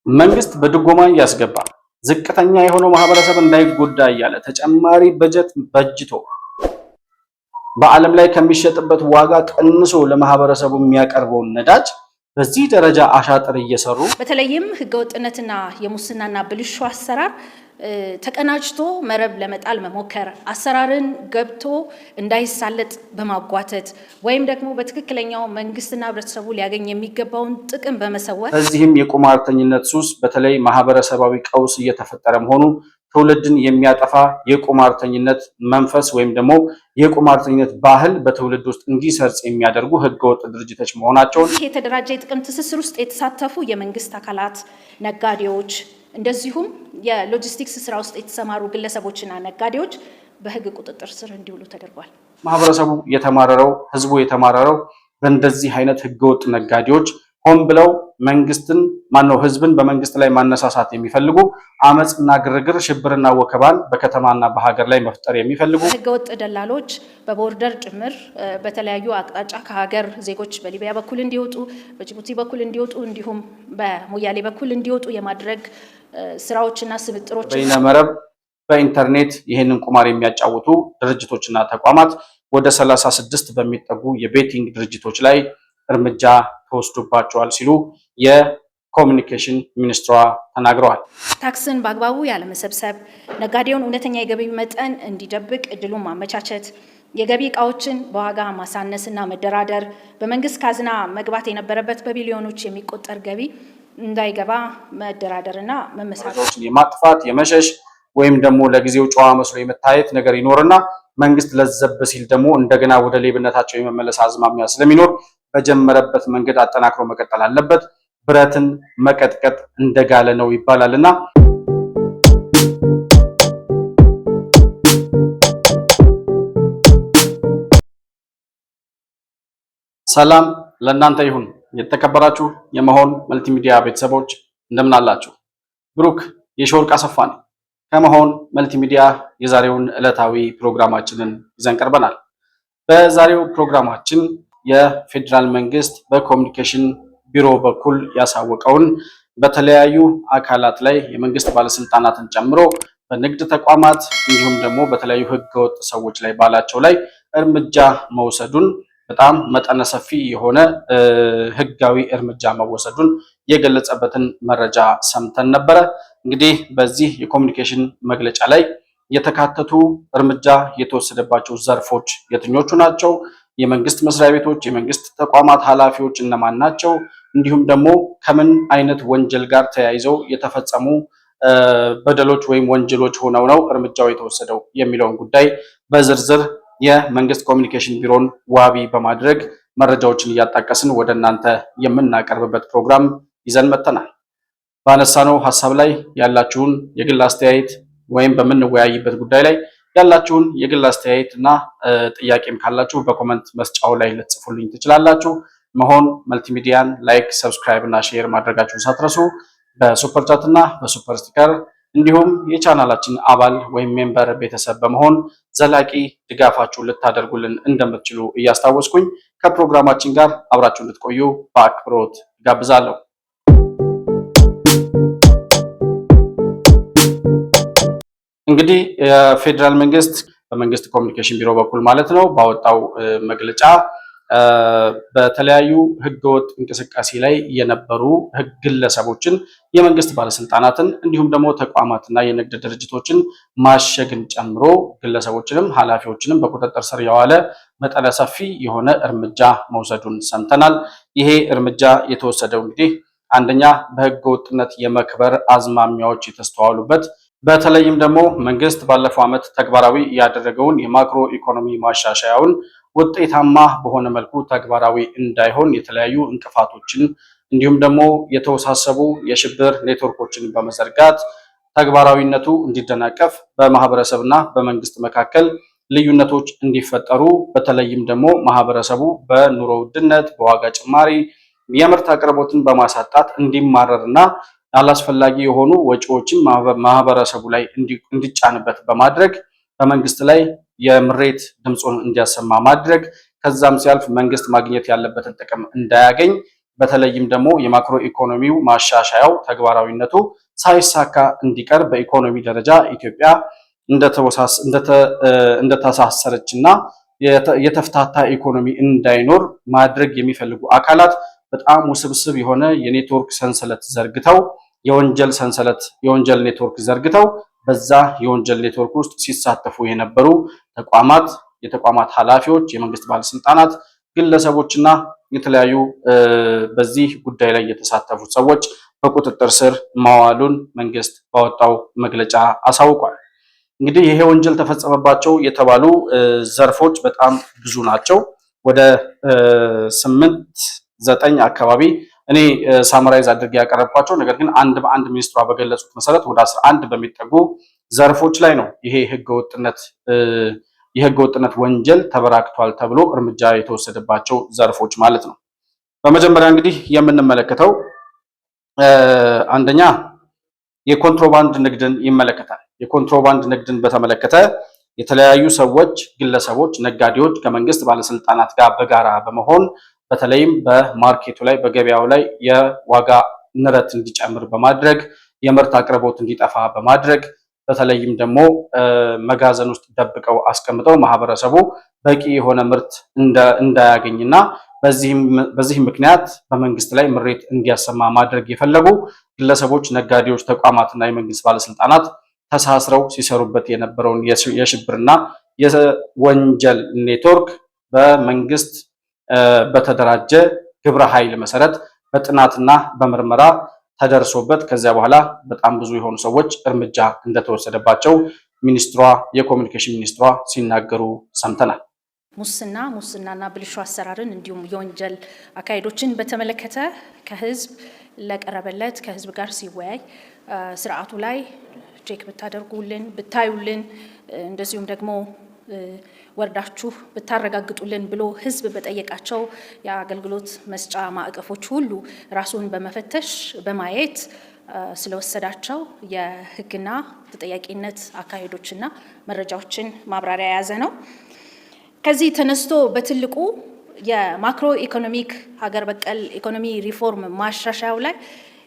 መንግስት በድጎማ ያስገባ ዝቅተኛ የሆነው ማህበረሰብ እንዳይጎዳ እያለ ተጨማሪ በጀት በጅቶ በዓለም ላይ ከሚሸጥበት ዋጋ ቀንሶ ለማህበረሰቡ የሚያቀርበውን ነዳጅ በዚህ ደረጃ አሻጥር እየሰሩ በተለይም ህገወጥነትና የሙስናና ብልሹ አሰራር ተቀናጅቶ መረብ ለመጣል መሞከር አሰራርን ገብቶ እንዳይሳለጥ በማጓተት ወይም ደግሞ በትክክለኛው መንግስትና ህብረተሰቡ ሊያገኝ የሚገባውን ጥቅም በመሰወር በዚህም የቁማርተኝነት ሱስ በተለይ ማህበረሰባዊ ቀውስ እየተፈጠረ መሆኑ ትውልድን የሚያጠፋ የቁማርተኝነት መንፈስ ወይም ደግሞ የቁማርተኝነት ባህል በትውልድ ውስጥ እንዲሰርጽ የሚያደርጉ ህገወጥ ድርጅቶች መሆናቸውን የተደራጀ የጥቅም ትስስር ውስጥ የተሳተፉ የመንግስት አካላት፣ ነጋዴዎች እንደዚሁም የሎጂስቲክስ ስራ ውስጥ የተሰማሩ ግለሰቦችና ነጋዴዎች በህግ ቁጥጥር ስር እንዲውሉ ተደርጓል። ማህበረሰቡ የተማረረው ህዝቡ የተማረረው በእንደዚህ አይነት ህገወጥ ነጋዴዎች ሆን ብለው መንግስትን ህዝብን በመንግስት ላይ ማነሳሳት የሚፈልጉ አመጽና ግርግር ሽብርና ወከባን በከተማና በሀገር ላይ መፍጠር የሚፈልጉ ህገወጥ ደላሎች በቦርደር ጭምር በተለያዩ አቅጣጫ ከሀገር ዜጎች በሊቢያ በኩል እንዲወጡ፣ በጅቡቲ በኩል እንዲወጡ እንዲሁም በሞያሌ በኩል እንዲወጡ የማድረግ ስራዎችና ስብጥሮች በይነመረብ በኢንተርኔት ይህንን ቁማር የሚያጫውቱ ድርጅቶችና ተቋማት ወደ 36 በሚጠጉ የቤቲንግ ድርጅቶች ላይ እርምጃ ተወስዶባቸዋል ሲሉ የኮሚኒኬሽን ሚኒስትሯ ተናግረዋል። ታክስን በአግባቡ ያለመሰብሰብ፣ ነጋዴውን እውነተኛ የገቢ መጠን እንዲደብቅ እድሉን ማመቻቸት፣ የገቢ እቃዎችን በዋጋ ማሳነስና መደራደር፣ በመንግስት ካዝና መግባት የነበረበት በቢሊዮኖች የሚቆጠር ገቢ እንዳይገባ መደራደርና መመሳሰል የማጥፋት የመሸሽ ወይም ደግሞ ለጊዜው ጨዋ መስሎ የመታየት ነገር ይኖርና መንግስት ለዘብ ሲል ደግሞ እንደገና ወደ ሌብነታቸው የመመለስ አዝማሚያ ስለሚኖር በጀመረበት መንገድ አጠናክሮ መቀጠል አለበት። ብረትን መቀጥቀጥ እንደጋለ ነው ይባላልና ሰላም ለእናንተ ይሁን። የተከበራችሁ የመሆን መልቲሚዲያ ቤተሰቦች እንደምን አላችሁ? ብሩክ የሾርቅ አሰፋ ነኝ። ከመሆን መልቲሚዲያ የዛሬውን ዕለታዊ ፕሮግራማችንን ይዘን ቀርበናል። በዛሬው ፕሮግራማችን የፌዴራል መንግስት በኮሚኒኬሽን ቢሮ በኩል ያሳወቀውን በተለያዩ አካላት ላይ የመንግስት ባለስልጣናትን ጨምሮ በንግድ ተቋማት እንዲሁም ደግሞ በተለያዩ ህገወጥ ሰዎች ላይ ባላቸው ላይ እርምጃ መውሰዱን በጣም መጠነ ሰፊ የሆነ ህጋዊ እርምጃ መወሰዱን የገለጸበትን መረጃ ሰምተን ነበረ። እንግዲህ በዚህ የኮሚኒኬሽን መግለጫ ላይ የተካተቱ እርምጃ የተወሰደባቸው ዘርፎች የትኞቹ ናቸው? የመንግስት መስሪያ ቤቶች፣ የመንግስት ተቋማት ኃላፊዎች እነማን ናቸው? እንዲሁም ደግሞ ከምን አይነት ወንጀል ጋር ተያይዘው የተፈጸሙ በደሎች ወይም ወንጀሎች ሆነው ነው እርምጃው የተወሰደው የሚለውን ጉዳይ በዝርዝር የመንግስት ኮሚኒኬሽን ቢሮን ዋቢ በማድረግ መረጃዎችን እያጣቀስን ወደ እናንተ የምናቀርብበት ፕሮግራም ይዘን መጥተናል። ባነሳነው ሐሳብ ላይ ያላችሁን የግል አስተያየት ወይም በምንወያይበት ጉዳይ ላይ ያላችሁን የግል አስተያየት እና ጥያቄም ካላችሁ በኮመንት መስጫው ላይ ልትጽፉልኝ ትችላላችሁ። መሆን መልቲሚዲያን ላይክ፣ ሰብስክራይብ እና ሼር ማድረጋችሁን ሳትረሱ በሱፐር ቻት እና በሱፐር ስቲከር እንዲሁም የቻናላችን አባል ወይም ሜምበር ቤተሰብ በመሆን ዘላቂ ድጋፋችሁን ልታደርጉልን እንደምትችሉ እያስታወስኩኝ ከፕሮግራማችን ጋር አብራችሁ እንድትቆዩ በአክብሮት ጋብዛለሁ። እንግዲህ የፌዴራል መንግስት በመንግስት ኮሚኒኬሽን ቢሮ በኩል ማለት ነው ባወጣው መግለጫ በተለያዩ ህገወጥ እንቅስቃሴ ላይ የነበሩ ግለሰቦችን፣ የመንግስት ባለስልጣናትን እንዲሁም ደግሞ ተቋማትና የንግድ ድርጅቶችን ማሸግን ጨምሮ ግለሰቦችንም ኃላፊዎችንም በቁጥጥር ስር የዋለ መጠነ ሰፊ የሆነ እርምጃ መውሰዱን ሰምተናል። ይሄ እርምጃ የተወሰደው እንግዲህ አንደኛ በህገወጥነት የመክበር አዝማሚያዎች የተስተዋሉበት በተለይም ደግሞ መንግስት ባለፈው ዓመት ተግባራዊ ያደረገውን የማክሮ ኢኮኖሚ ማሻሻያውን ውጤታማ በሆነ መልኩ ተግባራዊ እንዳይሆን የተለያዩ እንቅፋቶችን እንዲሁም ደግሞ የተወሳሰቡ የሽብር ኔትወርኮችን በመዘርጋት ተግባራዊነቱ እንዲደናቀፍ በማህበረሰብና በመንግስት መካከል ልዩነቶች እንዲፈጠሩ በተለይም ደግሞ ማህበረሰቡ በኑሮ ውድነት፣ በዋጋ ጭማሪ የምርት አቅርቦትን በማሳጣት እንዲማረርና አላስፈላጊ የሆኑ ወጪዎችን ማህበረሰቡ ላይ እንዲጫንበት በማድረግ በመንግስት ላይ የምሬት ድምፁን እንዲያሰማ ማድረግ ከዛም ሲያልፍ መንግስት ማግኘት ያለበትን ጥቅም እንዳያገኝ በተለይም ደግሞ የማክሮ ኢኮኖሚው ማሻሻያው ተግባራዊነቱ ሳይሳካ እንዲቀር በኢኮኖሚ ደረጃ ኢትዮጵያ እንደተሳሰረችና የተፍታታ ኢኮኖሚ እንዳይኖር ማድረግ የሚፈልጉ አካላት በጣም ውስብስብ የሆነ የኔትወርክ ሰንሰለት ዘርግተው የወንጀል ኔትወርክ ዘርግተው በዛ የወንጀል ኔትወርክ ውስጥ ሲሳተፉ የነበሩ ተቋማት፣ የተቋማት ኃላፊዎች፣ የመንግስት ባለስልጣናት፣ ግለሰቦችና የተለያዩ በዚህ ጉዳይ ላይ የተሳተፉት ሰዎች በቁጥጥር ስር ማዋሉን መንግስት ባወጣው መግለጫ አሳውቋል። እንግዲህ ይሄ ወንጀል ተፈጸመባቸው የተባሉ ዘርፎች በጣም ብዙ ናቸው። ወደ 8-9 አካባቢ እኔ ሳምራይዝ አድርጌ ያቀረብኳቸው፣ ነገር ግን አንድ በአንድ ሚኒስትሯ በገለጹት መሰረት ወደ 11 በሚጠጉ ዘርፎች ላይ ነው ይሄ የህገወጥነት ወንጀል ተበራክቷል ተብሎ እርምጃ የተወሰደባቸው ዘርፎች ማለት ነው። በመጀመሪያ እንግዲህ የምንመለከተው አንደኛ የኮንትሮባንድ ንግድን ይመለከታል። የኮንትሮባንድ ንግድን በተመለከተ የተለያዩ ሰዎች፣ ግለሰቦች፣ ነጋዴዎች ከመንግስት ባለስልጣናት ጋር በጋራ በመሆን በተለይም በማርኬቱ ላይ በገበያው ላይ የዋጋ ንረት እንዲጨምር በማድረግ የምርት አቅርቦት እንዲጠፋ በማድረግ በተለይም ደግሞ መጋዘን ውስጥ ደብቀው አስቀምጠው ማህበረሰቡ በቂ የሆነ ምርት እንዳያገኝና በዚህ ምክንያት በመንግስት ላይ ምሬት እንዲያሰማ ማድረግ የፈለጉ ግለሰቦች፣ ነጋዴዎች፣ ተቋማትና የመንግስት ባለስልጣናት ተሳስረው ሲሰሩበት የነበረውን የሽብርና የወንጀል ኔትወርክ በመንግስት በተደራጀ ግብረ ኃይል መሰረት በጥናትና በምርመራ ተደርሶበት ከዚያ በኋላ በጣም ብዙ የሆኑ ሰዎች እርምጃ እንደተወሰደባቸው የኮሚኒኬሽን ሚኒስትሯ ሲናገሩ ሰምተናል። ሙስናና ብልሹ አሰራርን እንዲሁም የወንጀል አካሄዶችን በተመለከተ ከህዝብ ለቀረበለት ከህዝብ ጋር ሲወያይ ስርዓቱ ላይ ቼክ ብታደርጉልን ብታዩልን እንደዚሁም ደግሞ ወርዳችሁ ብታረጋግጡልን ብሎ ህዝብ በጠየቃቸው የአገልግሎት መስጫ ማዕቀፎች ሁሉ ራሱን በመፈተሽ በማየት ስለወሰዳቸው የህግና ተጠያቂነት አካሄዶችና መረጃዎችን ማብራሪያ የያዘ ነው። ከዚህ ተነስቶ በትልቁ የማክሮ ኢኮኖሚክ ሀገር በቀል ኢኮኖሚ ሪፎርም ማሻሻያው ላይ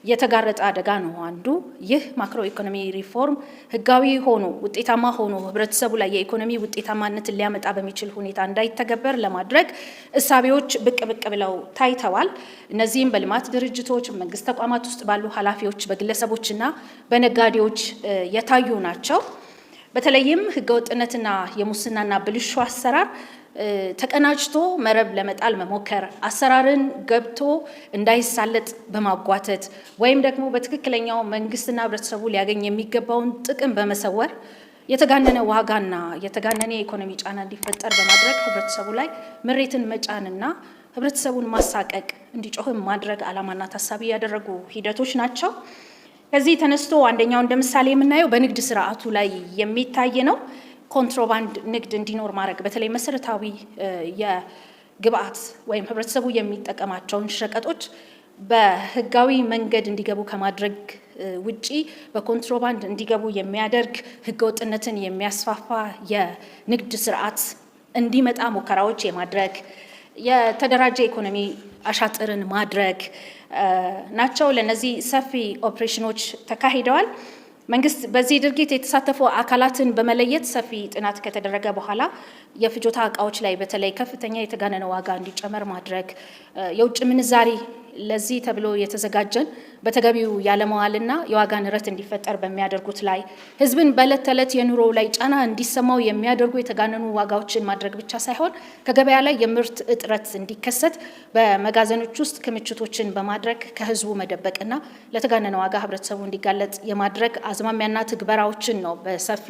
የተጋረጠ አደጋ ነው አንዱ። ይህ ማክሮ ኢኮኖሚ ሪፎርም ህጋዊ ሆኖ ውጤታማ ሆኖ ህብረተሰቡ ላይ የኢኮኖሚ ውጤታማነትን ሊያመጣ በሚችል ሁኔታ እንዳይተገበር ለማድረግ እሳቤዎች ብቅ ብለው ታይተዋል። እነዚህም በልማት ድርጅቶች፣ መንግስት ተቋማት ውስጥ ባሉ ኃላፊዎች፣ በግለሰቦችና በነጋዴዎች የታዩ ናቸው። በተለይም ህገወጥነትና የሙስናና ብልሹ አሰራር ተቀናጅቶ መረብ ለመጣል መሞከር፣ አሰራርን ገብቶ እንዳይሳለጥ በማጓተት ወይም ደግሞ በትክክለኛው መንግስትና ህብረተሰቡ ሊያገኝ የሚገባውን ጥቅም በመሰወር የተጋነነ ዋጋና የተጋነነ የኢኮኖሚ ጫና እንዲፈጠር በማድረግ ህብረተሰቡ ላይ ምሬትን መጫንና ህብረተሰቡን ማሳቀቅ እንዲጮህም ማድረግ ዓላማና ታሳቢ ያደረጉ ሂደቶች ናቸው። ከዚህ ተነስቶ አንደኛው እንደ ምሳሌ የምናየው በንግድ ስርዓቱ ላይ የሚታይ ነው። ኮንትሮባንድ ንግድ እንዲኖር ማድረግ በተለይ መሰረታዊ የግብአት ወይም ህብረተሰቡ የሚጠቀማቸውን ሸቀጦች በህጋዊ መንገድ እንዲገቡ ከማድረግ ውጪ በኮንትሮባንድ እንዲገቡ የሚያደርግ ህገወጥነትን የሚያስፋፋ የንግድ ስርዓት እንዲመጣ ሙከራዎች የማድረግ የተደራጀ ኢኮኖሚ አሻጥርን ማድረግ ናቸው። ለነዚህ ሰፊ ኦፕሬሽኖች ተካሂደዋል። መንግስት በዚህ ድርጊት የተሳተፉ አካላትን በመለየት ሰፊ ጥናት ከተደረገ በኋላ የፍጆታ እቃዎች ላይ በተለይ ከፍተኛ የተጋነነ ዋጋ እንዲጨመር ማድረግ፣ የውጭ ምንዛሪ ለዚህ ተብሎ የተዘጋጀን በተገቢው ያለመዋልና የዋጋ ንረት እንዲፈጠር በሚያደርጉት ላይ ህዝብን በዕለት ተዕለት የኑሮ ላይ ጫና እንዲሰማው የሚያደርጉ የተጋነኑ ዋጋዎችን ማድረግ ብቻ ሳይሆን ከገበያ ላይ የምርት እጥረት እንዲከሰት በመጋዘኖች ውስጥ ክምችቶችን በማድረግ ከህዝቡ መደበቅና ለተጋነነ ዋጋ ህብረተሰቡ እንዲጋለጥ የማድረግ አዝማሚያና ትግበራዎችን ነው በሰፊ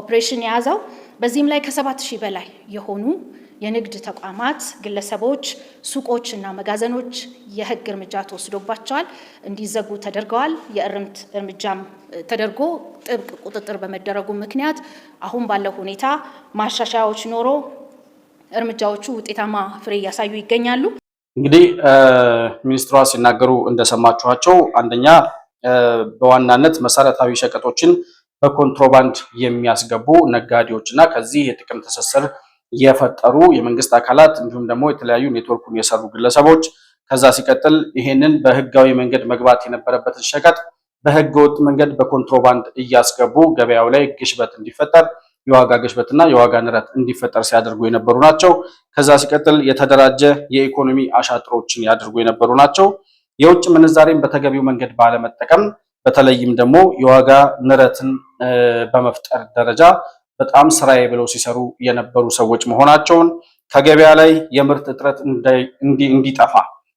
ኦፕሬሽን የያዘው። በዚህም ላይ ከ7,000 በላይ የሆኑ የንግድ ተቋማት፣ ግለሰቦች፣ ሱቆች እና መጋዘኖች የህግ እርምጃ ተወስዶባቸዋል፣ እንዲዘጉ ተደርገዋል። የእርምት እርምጃም ተደርጎ ጥብቅ ቁጥጥር በመደረጉ ምክንያት አሁን ባለው ሁኔታ ማሻሻያዎች ኖሮ እርምጃዎቹ ውጤታማ ፍሬ እያሳዩ ይገኛሉ። እንግዲህ ሚኒስትሯ ሲናገሩ እንደሰማችኋቸው አንደኛ በዋናነት መሰረታዊ ሸቀጦችን በኮንትሮባንድ የሚያስገቡ ነጋዴዎች እና ከዚህ የጥቅም ትስስር የፈጠሩ የመንግስት አካላት እንዲሁም ደግሞ የተለያዩ ኔትወርኩን የሰሩ ግለሰቦች ከዛ ሲቀጥል ይሄንን በህጋዊ መንገድ መግባት የነበረበትን ሸቀጥ በህገወጥ መንገድ በኮንትሮባንድ እያስገቡ ገበያው ላይ ግሽበት እንዲፈጠር የዋጋ ግሽበትና የዋጋ ንረት እንዲፈጠር ሲያደርጉ የነበሩ ናቸው። ከዛ ሲቀጥል የተደራጀ የኢኮኖሚ አሻጥሮችን ያደርጉ የነበሩ ናቸው። የውጭ ምንዛሬን በተገቢው መንገድ ባለመጠቀም በተለይም ደግሞ የዋጋ ንረትን በመፍጠር ደረጃ በጣም ስራዬ ብለው ሲሰሩ የነበሩ ሰዎች መሆናቸውን ከገበያ ላይ የምርት እጥረት እንዲጠፋ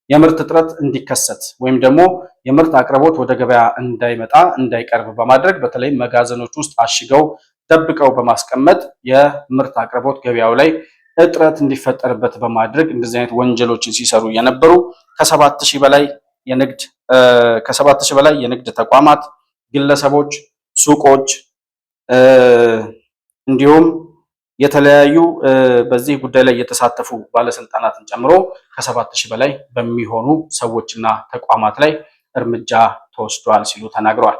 የምርት እጥረት እንዲከሰት ወይም ደግሞ የምርት አቅርቦት ወደ ገበያ እንዳይመጣ እንዳይቀርብ በማድረግ በተለይ መጋዘኖች ውስጥ አሽገው ደብቀው በማስቀመጥ የምርት አቅርቦት ገበያው ላይ እጥረት እንዲፈጠርበት በማድረግ እንደዚህ አይነት ወንጀሎችን ሲሰሩ የነበሩ ከ7000 በላይ የንግድ ተቋማት፣ ግለሰቦች፣ ሱቆች እንዲሁም የተለያዩ በዚህ ጉዳይ ላይ የተሳተፉ ባለስልጣናትን ጨምሮ ከ7000 በላይ በሚሆኑ ሰዎችና ተቋማት ላይ እርምጃ ተወስዷል ሲሉ ተናግረዋል።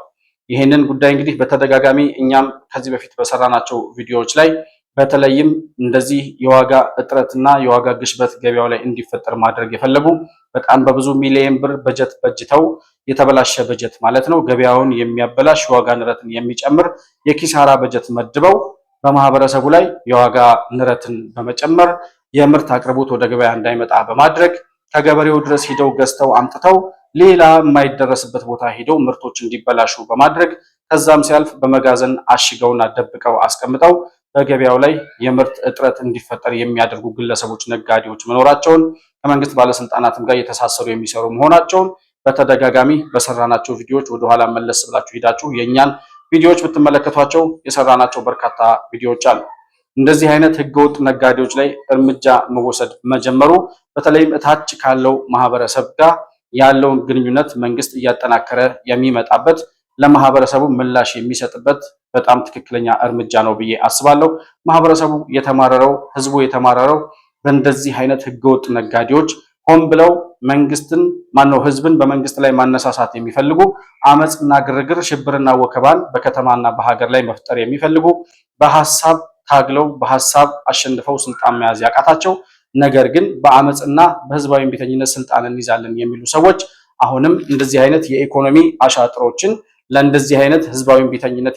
ይህንን ጉዳይ እንግዲህ በተደጋጋሚ እኛም ከዚህ በፊት በሰራናቸው ቪዲዮዎች ላይ በተለይም እንደዚህ የዋጋ እጥረትና የዋጋ ግሽበት ገበያው ላይ እንዲፈጠር ማድረግ የፈለጉ በጣም በብዙ ሚሊዮን ብር በጀት በጅተው የተበላሸ በጀት ማለት ነው፣ ገበያውን የሚያበላሽ ዋጋ ንረትን የሚጨምር የኪሳራ በጀት መድበው በማህበረሰቡ ላይ የዋጋ ንረትን በመጨመር የምርት አቅርቦት ወደ ገበያ እንዳይመጣ በማድረግ ከገበሬው ድረስ ሂደው ገዝተው አምጥተው ሌላ የማይደረስበት ቦታ ሂደው ምርቶች እንዲበላሹ በማድረግ ከዛም ሲያልፍ በመጋዘን አሽገውና ደብቀው አስቀምጠው በገበያው ላይ የምርት እጥረት እንዲፈጠር የሚያደርጉ ግለሰቦች፣ ነጋዴዎች መኖራቸውን ከመንግስት ባለስልጣናትም ጋር የተሳሰሩ የሚሰሩ መሆናቸውን በተደጋጋሚ በሰራናቸው ቪዲዮዎች ወደኋላ መለስ ብላችሁ ሄዳችሁ የእኛን ቪዲዮዎች ብትመለከቷቸው የሰራናቸው በርካታ ቪዲዮዎች አሉ። እንደዚህ አይነት ህገወጥ ነጋዴዎች ላይ እርምጃ መወሰድ መጀመሩ በተለይም እታች ካለው ማህበረሰብ ጋር ያለውን ግንኙነት መንግስት እያጠናከረ የሚመጣበት ለማህበረሰቡ ምላሽ የሚሰጥበት በጣም ትክክለኛ እርምጃ ነው ብዬ አስባለሁ። ማህበረሰቡ የተማረረው፣ ህዝቡ የተማረረው በእንደዚህ አይነት ህገወጥ ነጋዴዎች ሆን ብለው ህዝብን በመንግስት ላይ ማነሳሳት የሚፈልጉ አመፅና ግርግር፣ ሽብርና ወከባን በከተማና በሀገር ላይ መፍጠር የሚፈልጉ በሐሳብ ታግለው በሐሳብ አሸንፈው ስልጣን መያዝ ያቃታቸው ነገር ግን በአመፅና በህዝባዊ እምቢተኝነት ስልጣን እንይዛለን የሚሉ ሰዎች አሁንም እንደዚህ አይነት የኢኮኖሚ አሻጥሮችን ለእንደዚህ አይነት ህዝባዊ እምቢተኝነት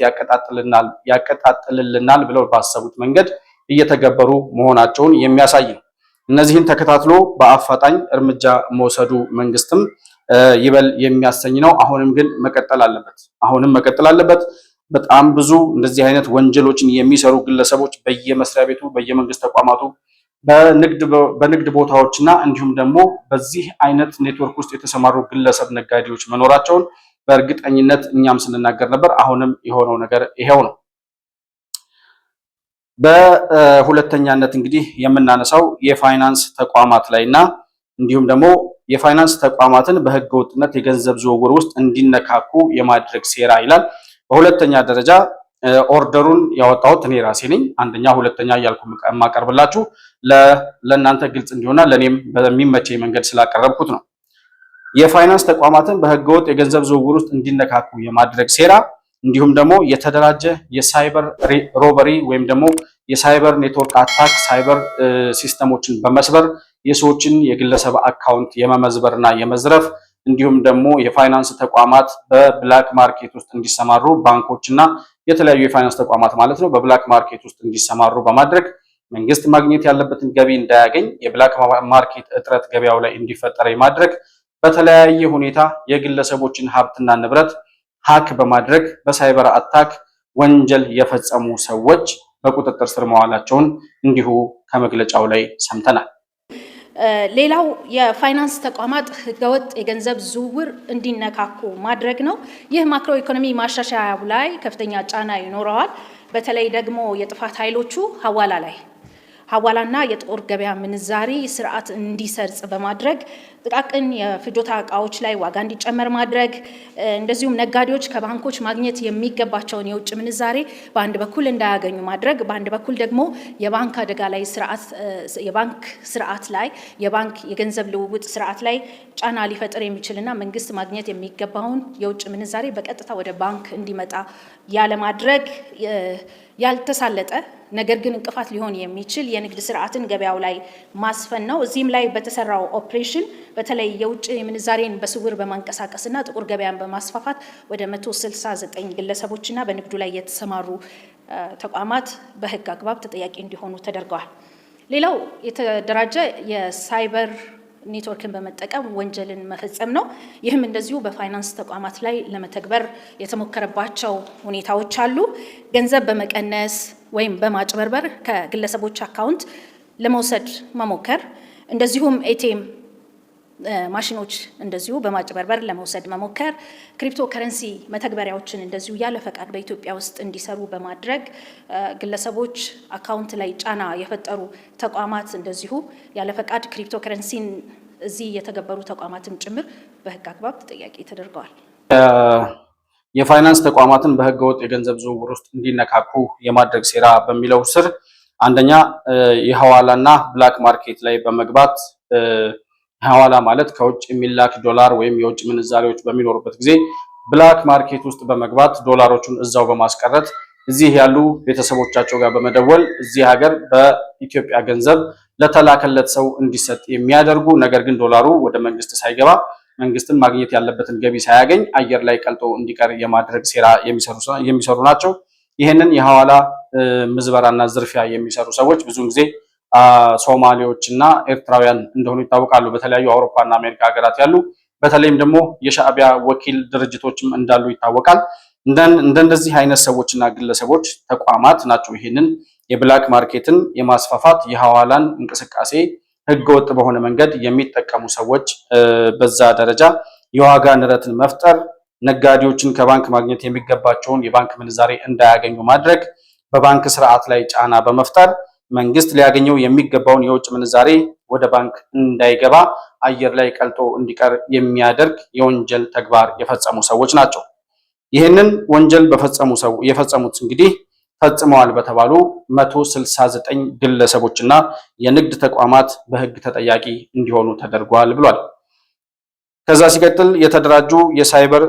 ያቀጣጥልልናል ብለው ባሰቡት መንገድ እየተገበሩ መሆናቸውን የሚያሳይ ነው። እነዚህን ተከታትሎ በአፋጣኝ እርምጃ መውሰዱ መንግስትም ይበል የሚያሰኝ ነው። አሁንም መቀጠል አለበት። በጣም ብዙ እንደዚህ አይነት ወንጀሎችን የሚሰሩ ግለሰቦች በየመስሪያ ቤቱ በየመንግስት ተቋማቱ በንግድ ቦታዎችና እንዲሁም ደግሞ በዚህ አይነት ኔትወርክ ውስጥ የተሰማሩ ግለሰብ ነጋዴዎች መኖራቸውን በእርግጠኝነት እኛም ስንናገር ነበር። አሁንም የሆነው ነገር ይሄው ነው። በሁለተኛነት እንግዲህ የምናነሳው የፋይናንስ ተቋማት ላይና እንዲሁም ደግሞ የፋይናንስ ተቋማትን በህገወጥነት የገንዘብ ዝውውር ውስጥ እንዲነካኩ የማድረግ ሴራ ይላል። በሁለተኛ ደረጃ ኦርደሩን ያወጣሁት እኔ ራሴ ነኝ። አንደኛ ሁለተኛ እያልኩ የማቀርብላችሁ ለእናንተ ግልጽ እንዲሆንና ለእኔም በሚመቸኝ መንገድ ስላቀረብኩት ነው። የፋይናንስ ተቋማትን በህገወጥ የገንዘብ ዝውውር ውስጥ እንዲነካኩ የማድረግ ሴራ እንዲሁም ደግሞ የተደራጀ የሳይበር ሮበሪ ወይም ደግሞ የሳይበር ኔትወርክ አታክ ሳይበር ሲስተሞችን በመስበር የሰዎችን የግለሰብ አካውንት የመመዝበርና የመዝረፍ እንዲሁም ደግሞ የፋይናንስ ተቋማት በብላክ ማርኬት ውስጥ እንዲሰማሩ ባንኮችና የተለያዩ የፋይናንስ ተቋማት ማለት ነው በብላክ ማርኬት ውስጥ እንዲሰማሩ በማድረግ መንግስት ማግኘት ያለበትን ገቢ እንዳያገኝ የብላክ ማርኬት እጥረት ገበያው ላይ እንዲፈጠር የማድረግ በተለያየ ሁኔታ የግለሰቦችን ሀብትና ንብረት ሀክ በማድረግ በሳይበር አታክ ወንጀል የፈጸሙ ሰዎች በቁጥጥር ስር መዋላቸውን እንዲሁ ከመግለጫው ላይ ሰምተናል። ሌላው የፋይናንስ ተቋማት ህገወጥ የገንዘብ ዝውውር እንዲነካኩ ማድረግ ነው። ይህ ማክሮ ኢኮኖሚ ማሻሻያው ላይ ከፍተኛ ጫና ይኖረዋል። በተለይ ደግሞ የጥፋት ኃይሎቹ ሐዋላና የጥቁር ገበያ ምንዛሪ ስርዓት እንዲሰርጽ በማድረግ ጥቃቅን የፍጆታ እቃዎች ላይ ዋጋ እንዲጨመር ማድረግ፣ እንደዚሁም ነጋዴዎች ከባንኮች ማግኘት የሚገባቸውን የውጭ ምንዛሬ በአንድ በኩል እንዳያገኙ ማድረግ፣ በአንድ በኩል ደግሞ የባንክ አደጋ ላይ የባንክ ስርዓት ላይ የባንክ የገንዘብ ልውውጥ ስርዓት ላይ ጫና ሊፈጥር የሚችልና መንግስት ማግኘት የሚገባውን የውጭ ምንዛሬ በቀጥታ ወደ ባንክ እንዲመጣ ያለማድረግ ያልተሳለጠ ነገር ግን እንቅፋት ሊሆን የሚችል የንግድ ስርዓትን ገበያው ላይ ማስፈን ነው። እዚህም ላይ በተሰራው ኦፕሬሽን በተለይ የውጭ ምንዛሬን በስውር በማንቀሳቀስና ጥቁር ገበያን በማስፋፋት ወደ 169 ግለሰቦችና በንግዱ ላይ የተሰማሩ ተቋማት በህግ አግባብ ተጠያቂ እንዲሆኑ ተደርገዋል። ሌላው የተደራጀ የሳይበር ኔትወርክን በመጠቀም ወንጀልን መፈጸም ነው። ይህም እንደዚሁ በፋይናንስ ተቋማት ላይ ለመተግበር የተሞከረባቸው ሁኔታዎች አሉ። ገንዘብ በመቀነስ ወይም በማጭበርበር ከግለሰቦች አካውንት ለመውሰድ መሞከር፣ እንደዚሁም ኤቲኤም ማሽኖች እንደዚሁ በማጭበርበር ለመውሰድ መሞከር፣ ክሪፕቶ ከረንሲ መተግበሪያዎችን እንደዚሁ ያለ ፈቃድ በኢትዮጵያ ውስጥ እንዲሰሩ በማድረግ ግለሰቦች አካውንት ላይ ጫና የፈጠሩ ተቋማት እንደዚሁ ያለ ፈቃድ ክሪፕቶ ከረንሲን እዚህ የተገበሩ ተቋማትም ጭምር በህግ አግባብ ተጠያቂ ተደርገዋል። የፋይናንስ ተቋማትን በህገ ወጥ የገንዘብ ዝውውር ውስጥ እንዲነካኩ የማድረግ ሴራ በሚለው ስር አንደኛ የሐዋላና ብላክ ማርኬት ላይ በመግባት ሐዋላ ማለት ከውጭ የሚላክ ዶላር ወይም የውጭ ምንዛሬዎች በሚኖሩበት ጊዜ ብላክ ማርኬት ውስጥ በመግባት ዶላሮቹን እዛው በማስቀረት እዚህ ያሉ ቤተሰቦቻቸው ጋር በመደወል እዚህ ሀገር በኢትዮጵያ ገንዘብ ለተላከለት ሰው እንዲሰጥ የሚያደርጉ ነገር ግን ዶላሩ ወደ መንግስት ሳይገባ መንግስትን ማግኘት ያለበትን ገቢ ሳያገኝ አየር ላይ ቀልጦ እንዲቀር የማድረግ ሴራ የሚሰሩ ናቸው። ይህንን የሐዋላ ምዝበራና ዝርፊያ የሚሰሩ ሰዎች ብዙ ጊዜ ሶማሌዎች እና ኤርትራውያን እንደሆኑ ይታወቃሉ። በተለያዩ አውሮፓና አሜሪካ ሀገራት ያሉ በተለይም ደግሞ የሻዕቢያ ወኪል ድርጅቶችም እንዳሉ ይታወቃል። እንደዚህ አይነት ሰዎችና ግለሰቦች ተቋማት ናቸው ይህንን የብላክ ማርኬትን የማስፋፋት የሐዋላን እንቅስቃሴ ህገወጥ በሆነ መንገድ የሚጠቀሙ ሰዎች በዛ ደረጃ የዋጋ ንረትን መፍጠር፣ ነጋዴዎችን ከባንክ ማግኘት የሚገባቸውን የባንክ ምንዛሬ እንዳያገኙ ማድረግ፣ በባንክ ስርዓት ላይ ጫና በመፍጠር መንግስት ሊያገኘው የሚገባውን የውጭ ምንዛሬ ወደ ባንክ እንዳይገባ አየር ላይ ቀልጦ እንዲቀር የሚያደርግ የወንጀል ተግባር የፈጸሙ ሰዎች ናቸው። ይህንን ወንጀል የፈጸሙት እንግዲህ ፈጽመዋል በተባሉ 169 ግለሰቦችና የንግድ ተቋማት በህግ ተጠያቂ እንዲሆኑ ተደርጓል ብሏል። ከዛ ሲቀጥል የተደራጁ የሳይበር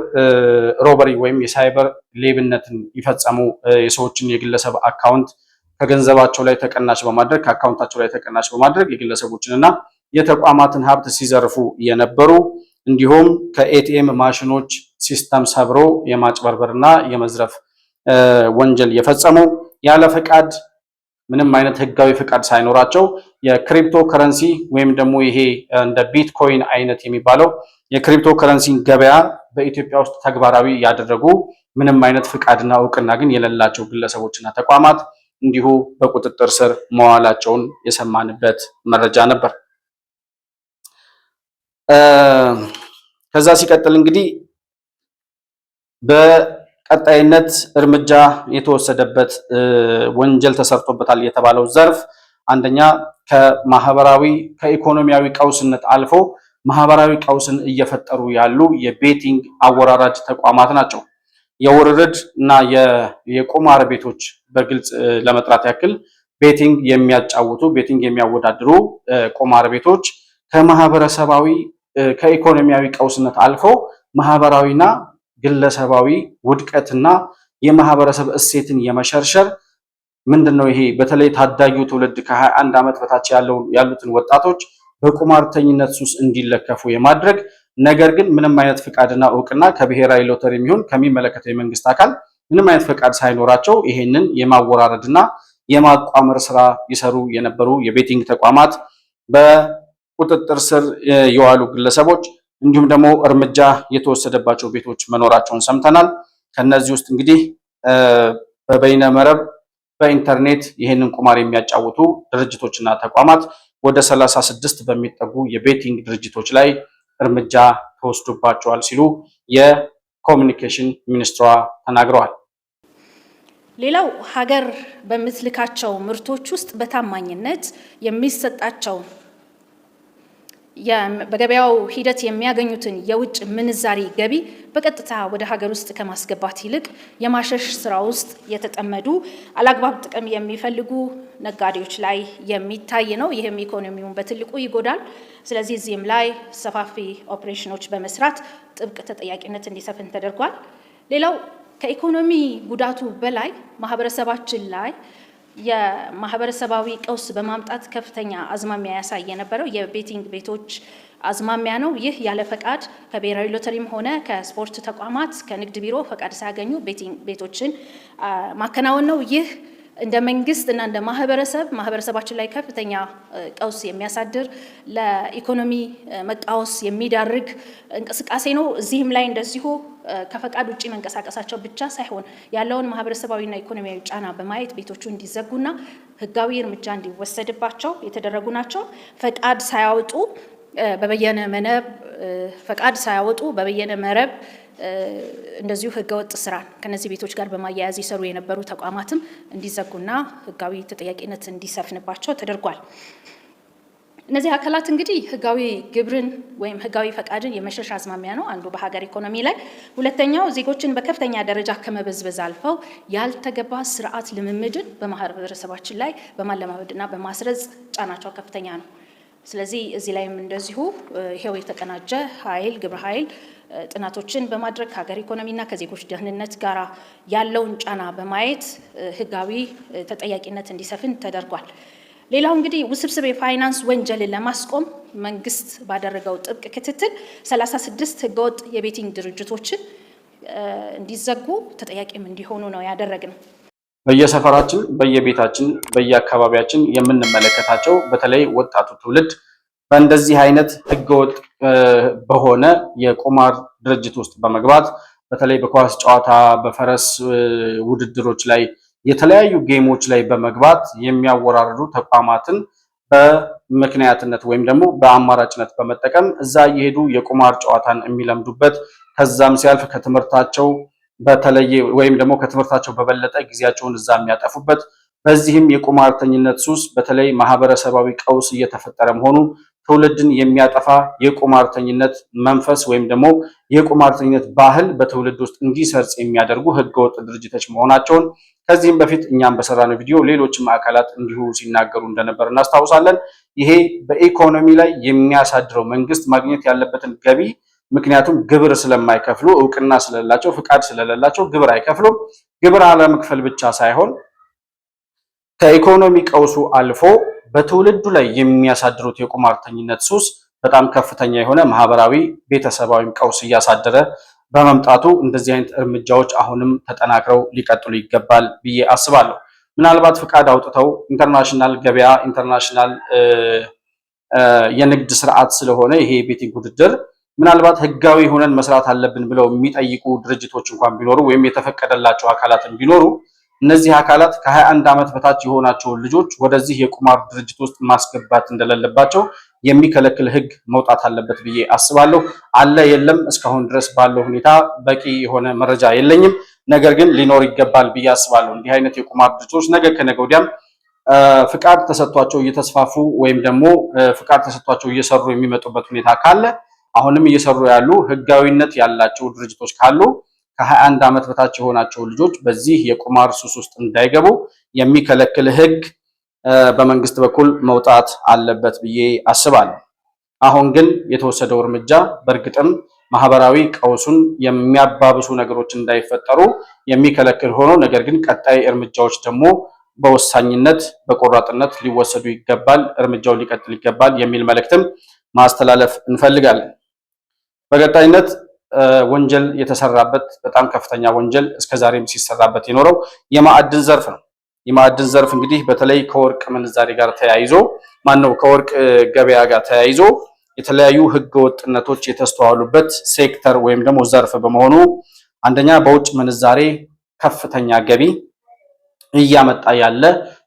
ሮበሪ ወይም የሳይበር ሌብነትን ይፈጸሙ የሰዎችን የግለሰብ አካውንት ከገንዘባቸው ላይ ተቀናሽ በማድረግ ከአካውንታቸው ላይ ተቀናሽ በማድረግ የግለሰቦችንና የተቋማትን ሀብት ሲዘርፉ የነበሩ እንዲሁም ከኤቲኤም ማሽኖች ሲስተም ሰብሮ የማጭበርበርና የመዝረፍ ወንጀል የፈጸሙ ያለ ፈቃድ ምንም አይነት ህጋዊ ፈቃድ ሳይኖራቸው የክሪፕቶ ከረንሲ ወይም ደግሞ ይሄ እንደ ቢትኮይን አይነት የሚባለው የክሪፕቶ ከረንሲ ገበያ በኢትዮጵያ ውስጥ ተግባራዊ ያደረጉ ምንም አይነት ፈቃድና እውቅና ግን የሌላቸው ግለሰቦችና ተቋማት እንዲሁ በቁጥጥር ስር መዋላቸውን የሰማንበት መረጃ ነበር። ከዛ ሲቀጥል እንግዲህ በቀጣይነት እርምጃ የተወሰደበት ወንጀል ተሰርቶበታል የተባለው ዘርፍ አንደኛ ከኢኮኖሚያዊ ቀውስነት አልፎ ማህበራዊ ቀውስን እየፈጠሩ ያሉ የቤቲንግ አወራራጅ ተቋማት ናቸው። የውርርድ እና የቁማር ቤቶች በግልጽ ለመጥራት ያክል ቤቲንግ የሚያጫውቱ ቤቲንግ የሚያወዳድሩ ቁማር ቤቶች ከማህበረሰባዊ ከኢኮኖሚያዊ ቀውስነት አልፎ ማህበራዊና ግለሰባዊ ውድቀትና የማህበረሰብ እሴትን የመሸርሸር ምንድነው ይሄ በተለይ ታዳጊው ትውልድ ከ21 ዓመት በታች ያሉትን ወጣቶች በቁማርተኝነት ሱስ እንዲለከፉ የማድረግ ነገር ግን ምንም አይነት ፍቃድና እውቅና ከብሔራዊ ሎተሪ የሚሆን ከሚመለከተው የመንግስት አካል ምንም አይነት ፍቃድ ሳይኖራቸው ይሄንን የማወራረድና የማቋመር ስራ ይሰሩ የነበሩ የቤቲንግ ተቋማት በቁጥጥር ስር የዋሉ ግለሰቦች እንዲሁም ደግሞ እርምጃ የተወሰደባቸው ቤቶች መኖራቸውን ሰምተናል። ከነዚህ ውስጥ እንግዲህ በበይነ መረብ በኢንተርኔት ይሄንን ቁማር የሚያጫውቱ ድርጅቶችና ተቋማት ወደ 36 በሚጠጉ የቤቲንግ ድርጅቶች ላይ እርምጃ ተወስዶባቸዋል ሲሉ የኮሚኒኬሽን ሚኒስትሯ ተናግረዋል። ሌላው ሀገር በምትልካቸው ምርቶች ውስጥ በታማኝነት የሚሰጣቸው በገበያው ሂደት የሚያገኙትን የውጭ ምንዛሪ ገቢ በቀጥታ ወደ ሀገር ውስጥ ከማስገባት ይልቅ የማሸሽ ስራ ውስጥ የተጠመዱ አላግባብ ጥቅም የሚፈልጉ ነጋዴዎች ላይ የሚታይ ነው። ይህም ኢኮኖሚውን በትልቁ ይጎዳል። ስለዚህ እዚህም ላይ ሰፋፊ ኦፕሬሽኖች በመስራት ጥብቅ ተጠያቂነት እንዲሰፍን ተደርጓል። ሌላው ከኢኮኖሚ ጉዳቱ በላይ ማህበረሰባችን ላይ የማህበረሰባዊ ቀውስ በማምጣት ከፍተኛ አዝማሚያ ያሳይ የነበረው የቤቲንግ ቤቶች አዝማሚያ ነው። ይህ ያለ ፈቃድ ከብሔራዊ ሎተሪም ሆነ ከስፖርት ተቋማት ከንግድ ቢሮ ፈቃድ ሳያገኙ ቤቲንግ ቤቶችን ማከናወን ነው። ይህ እንደ መንግስት እና እንደ ማህበረሰባችን ላይ ከፍተኛ ቀውስ የሚያሳድር ለኢኮኖሚ መቃወስ የሚዳርግ እንቅስቃሴ ነው። እዚህም ላይ እንደዚሁ ከፈቃድ ውጭ መንቀሳቀሳቸው ብቻ ሳይሆን መሀበረሰባዊና ማህበረሰባዊና ኢኮኖሚያዊ ጫና በማየት ቤቶቹ እንዲዘጉና ህጋዊ እርምጃ እንዲወሰድባቸው የተደረጉ ናቸው። ፈቃድ ሳያወጡ በበየነ መረብ እንደዚሁ ህገወጥ ስራን ከነዚህ ቤቶች ጋር በማያያዝ ይሰሩ የነበሩ ተቋማትም እንዲዘጉና ህጋዊ ተጠያቂነት እንዲሰፍንባቸው ተደርጓል። እነዚህ አካላት እንግዲህ ህጋዊ ግብርን ወይም ህጋዊ ፈቃድን የመሸሽ አዝማሚያ ነው አንዱ በሀገር ኢኮኖሚ ላይ። ሁለተኛው ዜጎችን በከፍተኛ ደረጃ ከመበዝበዝ አልፈው ያልተገባ ስርዓት ልምምድን በማህበረሰባችን ላይ በማለማመድና በማስረጽ ጫናቸው ከፍተኛ ነው። ስለዚህ እዚህ ላይም እንደዚሁ ይሄው የተቀናጀ ግብረ ኃይል ጥናቶችን በማድረግ ከሀገር ኢኮኖሚና ከዜጎች ደህንነት ጋር ያለውን ጫና በማየት ህጋዊ ተጠያቂነት እንዲሰፍን ተደርጓል። ሌላው እንግዲህ ውስብስብ የፋይናንስ ወንጀልን ለማስቆም መንግስት ባደረገው ጥብቅ ክትትል 36 ህገወጥ የቤቲንግ ድርጅቶችን እንዲዘጉ ተጠያቂም እንዲሆኑ ነው ያደረግነው። በየሰፈራችን፣ በየቤታችን፣ በየአካባቢያችን የምንመለከታቸው በተለይ ወጣቱ ትውልድ በእንደዚህ አይነት ህገወጥ በሆነ የቁማር ድርጅት ውስጥ በመግባት በተለይ በኳስ ጨዋታ፣ በፈረስ ውድድሮች ላይ የተለያዩ ጌሞች ላይ በመግባት የሚያወራርዱ ተቋማትን በምክንያትነት ወይም ደግሞ በአማራጭነት በመጠቀም እዛ እየሄዱ የቁማር ጨዋታን የሚለምዱበት ከዛም ሲያልፍ ከትምህርታቸው በተለየ ወይም ደግሞ ከትምህርታቸው በበለጠ ጊዜያቸውን እዛ የሚያጠፉበት በዚህም የቁማርተኝነት ሱስ በተለይ ማህበረሰባዊ ቀውስ እየተፈጠረ መሆኑ ትውልድን የሚያጠፋ የቁማርተኝነት መንፈስ ወይም ደግሞ የቁማርተኝነት ባህል በትውልድ ውስጥ እንዲሰርጽ የሚያደርጉ ህገወጥ ድርጅቶች መሆናቸውን ከዚህም በፊት እኛም በሰራነው ቪዲዮ ሌሎችም አካላት እንዲሁ ሲናገሩ እንደነበር እናስታውሳለን። ይሄ በኢኮኖሚ ላይ የሚያሳድረው መንግስት ማግኘት ያለበትን ገቢ ምክንያቱም ግብር ስለማይከፍሉ እውቅና ስለሌላቸው ፍቃድ ስለሌላቸው ግብር አይከፍሉም። ግብር አለመክፈል ብቻ ሳይሆን ከኢኮኖሚ ቀውሱ አልፎ በትውልዱ ላይ የሚያሳድሩት የቁማርተኝነት ሱስ በጣም ከፍተኛ የሆነ ማህበራዊ ቤተሰባዊም ቀውስ እያሳደረ በመምጣቱ እንደዚህ አይነት እርምጃዎች አሁንም ተጠናክረው ሊቀጥሉ ይገባል ብዬ አስባለሁ። ምናልባት ፍቃድ አውጥተው ኢንተርናሽናል ገበያ ኢንተርናሽናል የንግድ ስርዓት ስለሆነ ይሄ ቤቲንግ ውድድር ምናልባት ህጋዊ ሆነን መስራት አለብን ብለው የሚጠይቁ ድርጅቶች እንኳን ቢኖሩ ወይም የተፈቀደላቸው አካላትን ቢኖሩ እነዚህ አካላት ከ21 ዓመት በታች የሆናቸውን ልጆች ወደዚህ የቁማር ድርጅት ውስጥ ማስገባት እንደሌለባቸው የሚከለክል ህግ መውጣት አለበት ብዬ አስባለሁ። አለ የለም እስካሁን ድረስ ባለው ሁኔታ በቂ የሆነ መረጃ የለኝም። ነገር ግን ሊኖር ይገባል ብዬ አስባለሁ። እንዲህ አይነት የቁማር ድርጅቶች ነገ ከነገ ወዲያም ፍቃድ ተሰጥቷቸው እየተስፋፉ ወይም ደግሞ ፍቃድ ተሰጥቷቸው እየሰሩ የሚመጡበት ሁኔታ ካለ አሁንም እየሰሩ ያሉ ህጋዊነት ያላቸው ድርጅቶች ካሉ ከ21 ዓመት በታች የሆናቸው ልጆች በዚህ የቁማር ሱስ ውስጥ እንዳይገቡ የሚከለክል ህግ በመንግስት በኩል መውጣት አለበት ብዬ አስባለሁ። አሁን ግን የተወሰደው እርምጃ በእርግጥም ማህበራዊ ቀውሱን የሚያባብሱ ነገሮች እንዳይፈጠሩ የሚከለክል ሆኖ ነገር ግን ቀጣይ እርምጃዎች ደግሞ በወሳኝነት በቆራጥነት ሊወሰዱ ይገባል፣ እርምጃው ሊቀጥል ይገባል የሚል መልእክትም ማስተላለፍ እንፈልጋለን። በቀጣይነት ወንጀል የተሰራበት በጣም ከፍተኛ ወንጀል እስከዛሬም ሲሰራበት የኖረው የማዕድን ዘርፍ ነው። የማዕድን ዘርፍ እንግዲህ በተለይ ከወርቅ ምንዛሬ ጋር ተያይዞ ከወርቅ ገበያ ጋር ተያይዞ የተለያዩ ህገወጥነቶች የተስተዋሉበት ሴክተር ወይም ደግሞ ዘርፍ በመሆኑ አንደኛ በውጭ ምንዛሬ ከፍተኛ ገቢ እያመጣ ያለ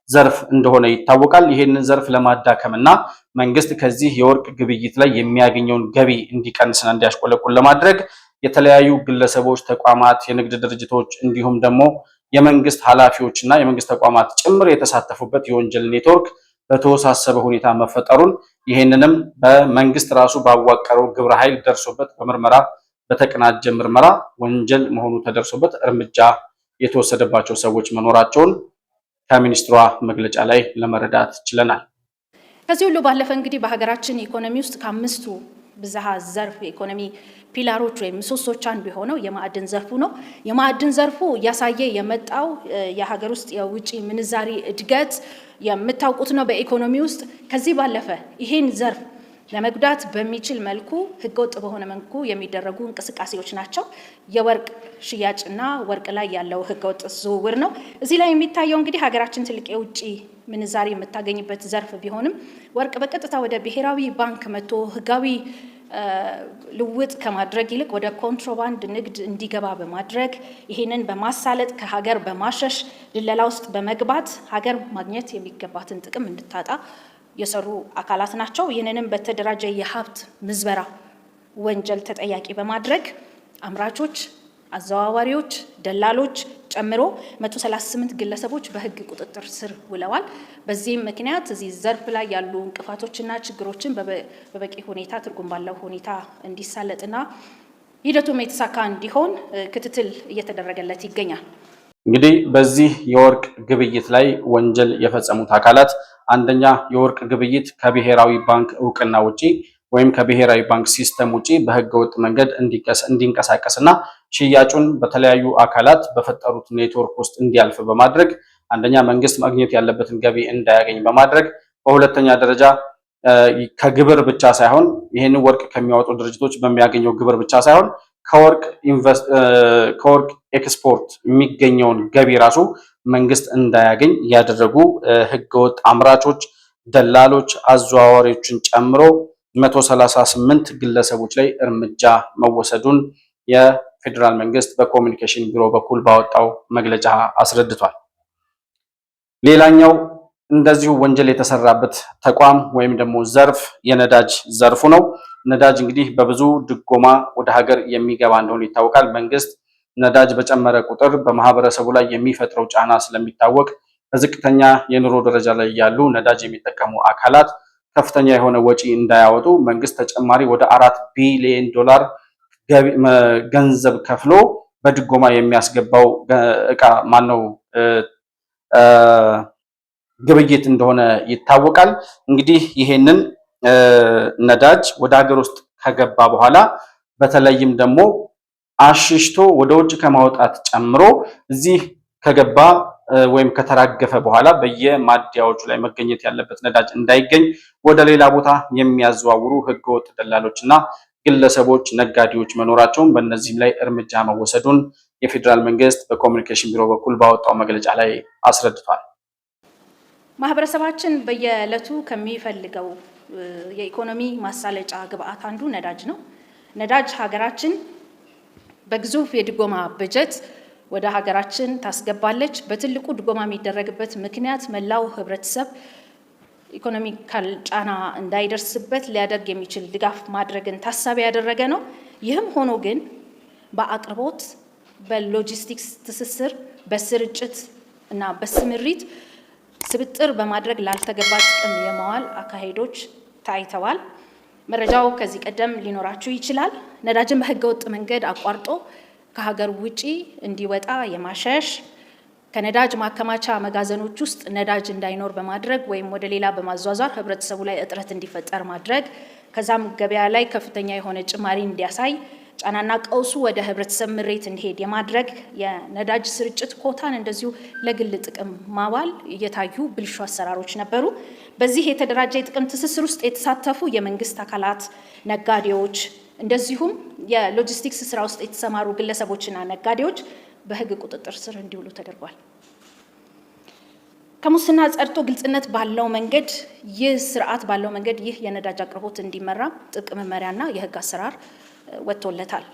ዘርፍ እንደሆነ ይታወቃል። ይሄንን ዘርፍ ለማዳከምና መንግስት ከዚህ የወርቅ ግብይት ላይ የሚያገኘውን ገቢ እንዲቀንስና እንዲያሽቆለቁል ለማድረግ የተለያዩ ግለሰቦች፣ ተቋማት፣ የንግድ ድርጅቶች እንዲሁም ደግሞ የመንግስት ኃላፊዎችና የመንግስት ተቋማት ጭምር የተሳተፉበት የወንጀል ኔትወርክ በተወሳሰበ ሁኔታ መፈጠሩን ይሄንንም በመንግስት ራሱ ባዋቀረው ግብረ ኃይል ደርሶበት በምርመራ በተቀናጀ ምርመራ ወንጀል መሆኑ ተደርሶበት እርምጃ የተወሰደባቸው ሰዎች መኖራቸውን ከሚኒስትሯ መግለጫ ላይ ለመረዳት ችለናል። ከዚህ ሁሉ ባለፈ እንግዲህ በሀገራችን ኢኮኖሚ ውስጥ ከአምስቱ ብዝሃ ዘርፍ የኢኮኖሚ ፒላሮች ወይም ምሰሶች አንዱ የሆነው የማዕድን ዘርፉ ነው። የማዕድን ዘርፉ እያሳየ የመጣው የሀገር ውስጥ የውጭ ምንዛሪ እድገት የምታውቁት ነው በኢኮኖሚ ውስጥ። ከዚህ ባለፈ ይሄን ዘርፍ ለመጉዳት በሚችል መልኩ ህገወጥ በሆነ መልኩ የሚደረጉ እንቅስቃሴዎች ናቸው። የወርቅ ሽያጭና ወርቅ ላይ ያለው ህገወጥ ዝውውር ነው። እዚህ ላይ የሚታየው እንግዲህ ሀገራችን ትልቅ የውጭ ምንዛሪ የምታገኝበት ዘርፍ ቢሆንም ወርቅ በቀጥታ ወደ ብሔራዊ ባንክ መጥቶ ህጋዊ ልውጥ ከማድረግ ይልቅ ወደ ኮንትሮባንድ ንግድ እንዲገባ በማድረግ ይህንን በማሳለጥ ከሀገር በማሸሽ ድለላ ውስጥ በመግባት ሀገር ማግኘት የሚገባትን ጥቅም እንድታጣ የሰሩ አካላት ናቸው። ይህንንም በተደራጀ የሀብት ምዝበራ ወንጀል ተጠያቂ በማድረግ አምራቾች፣ አዘዋዋሪዎች፣ ደላሎች ጨምሮ 138 ግለሰቦች በህግ ቁጥጥር ስር ውለዋል። በዚህም ምክንያት እዚህ ዘርፍ ላይ ያሉ እንቅፋቶችና ችግሮችን በበቂ ሁኔታ ትርጉም ባለው ሁኔታ እንዲሳለጥና ሂደቱም የተሳካ እንዲሆን ክትትል እየተደረገለት ይገኛል። እንግዲህ በዚህ የወርቅ ግብይት ላይ ወንጀል የፈጸሙት አካላት አንደኛ የወርቅ ግብይት ከብሔራዊ ባንክ እውቅና ውጪ ወይም ከብሔራዊ ባንክ ሲስተም ውጪ በህገወጥ መንገድ እንዲንቀሳቀስና ሽያጩን በተለያዩ አካላት በፈጠሩት ኔትወርክ ውስጥ እንዲያልፍ በማድረግ አንደኛ መንግስት ማግኘት ያለበትን ገቢ እንዳያገኝ በማድረግ፣ በሁለተኛ ደረጃ ከግብር ብቻ ሳይሆን ይህን ወርቅ ከሚያወጡ ድርጅቶች በሚያገኘው ግብር ብቻ ሳይሆን ከወርቅ ኤክስፖርት የሚገኘውን ገቢ ራሱ መንግስት እንዳያገኝ ያደረጉ ህገወጥ አምራቾች፣ ደላሎች፣ አዘዋዋሪዎችን ጨምሮ 138 ግለሰቦች ላይ እርምጃ መወሰዱን የፌዴራል መንግስት በኮሚኒኬሽን ቢሮ በኩል ባወጣው መግለጫ አስረድቷል። ሌላኛው እንደዚሁ ወንጀል የተሰራበት ተቋም ወይም ደግሞ ዘርፍ የነዳጅ ዘርፉ ነው። ነዳጅ እንግዲህ በብዙ ድጎማ ወደ ሀገር የሚገባ እንደሆነ ይታወቃል። መንግስት ነዳጅ በጨመረ ቁጥር በማህበረሰቡ ላይ የሚፈጥረው ጫና ስለሚታወቅ በዝቅተኛ የኑሮ ደረጃ ላይ ያሉ ነዳጅ የሚጠቀሙ አካላት ከፍተኛ የሆነ ወጪ እንዳያወጡ መንግስት ተጨማሪ ወደ 4 ቢሊዮን ዶላር ገንዘብ ከፍሎ በድጎማ የሚያስገባው እቃ ግብይት እንደሆነ ይታወቃል። እንግዲህ ይሄንን ነዳጅ ወደ ሀገር ውስጥ ከገባ በኋላ በተለይም ደግሞ አሽሽቶ ወደ ውጭ ከማውጣት ጨምሮ እዚህ ከገባ ወይም ከተራገፈ በኋላ በየማደያዎቹ ላይ መገኘት ያለበት ነዳጅ እንዳይገኝ ወደ ሌላ ቦታ የሚያዘዋውሩ ህገወጥ ደላሎችና ግለሰቦች፣ ነጋዴዎች መኖራቸውን በእነዚህም ላይ እርምጃ መወሰዱን የፌዴራል መንግስት በኮሚኒኬሽን ቢሮ በኩል ባወጣው መግለጫ ላይ አስረድቷል። ማህበረሰባችን በየዕለቱ ከሚፈልገው የኢኮኖሚ ማሳለጫ ግብአት አንዱ ነዳጅ ነው። ነዳጅ ሀገራችን በግዙፍ የድጎማ በጀት ወደ ሀገራችን ታስገባለች። በትልቁ ድጎማ የሚደረግበት ምክንያት መላው ህብረተሰብ ኢኮኖሚካል ጫና እንዳይደርስበት ሊያደርግ የሚችል ድጋፍ ማድረግን ታሳቢ ያደረገ ነው። ይህም ሆኖ ግን በአቅርቦት፣ በሎጂስቲክስ ትስስር፣ በስርጭት እና በስምሪት ስብጥር በማድረግ ላልተገባ ጥቅም የማዋል አካሄዶች ታይተዋል። መረጃው ከዚህ ቀደም ሊኖራችሁ ይችላል። ነዳጅን በህገወጥ መንገድ አቋርጦ ከሀገር ውጪ እንዲወጣ የማሸሽ፣ ከነዳጅ ማከማቻ መጋዘኖች ውስጥ ነዳጅ እንዳይኖር በማድረግ ወይም ወደ ሌላ በማዟዟር ህብረተሰቡ ላይ እጥረት እንዲፈጠር ማድረግ፣ ከዛም ገበያ ላይ ከፍተኛ የሆነ ጭማሪ እንዲያሳይ ጫናና ቀውሱ ወደ ህብረተሰብ ምሬት እንዲሄድ የማድረግ የነዳጅ ስርጭት ኮታን እንደዚሁ ለግል ጥቅም ማዋል እየታዩ ብልሹ አሰራሮች ነበሩ። በዚህ የተደራጀ የጥቅም ትስስር ውስጥ የተሳተፉ የመንግስት አካላት፣ ነጋዴዎች እንደዚሁም የሎጂስቲክስ ስራ ውስጥ የተሰማሩ ግለሰቦችና ነጋዴዎች በህግ ቁጥጥር ስር እንዲውሉ ተደርጓል። ከሙስና ጸድቶ ግልጽነት ባለው መንገድ ይህ ስርዓት ባለው መንገድ ይህ የነዳጅ አቅርቦት እንዲመራ ጥብቅ መመሪያና የህግ አሰራር ወጥቶለታል።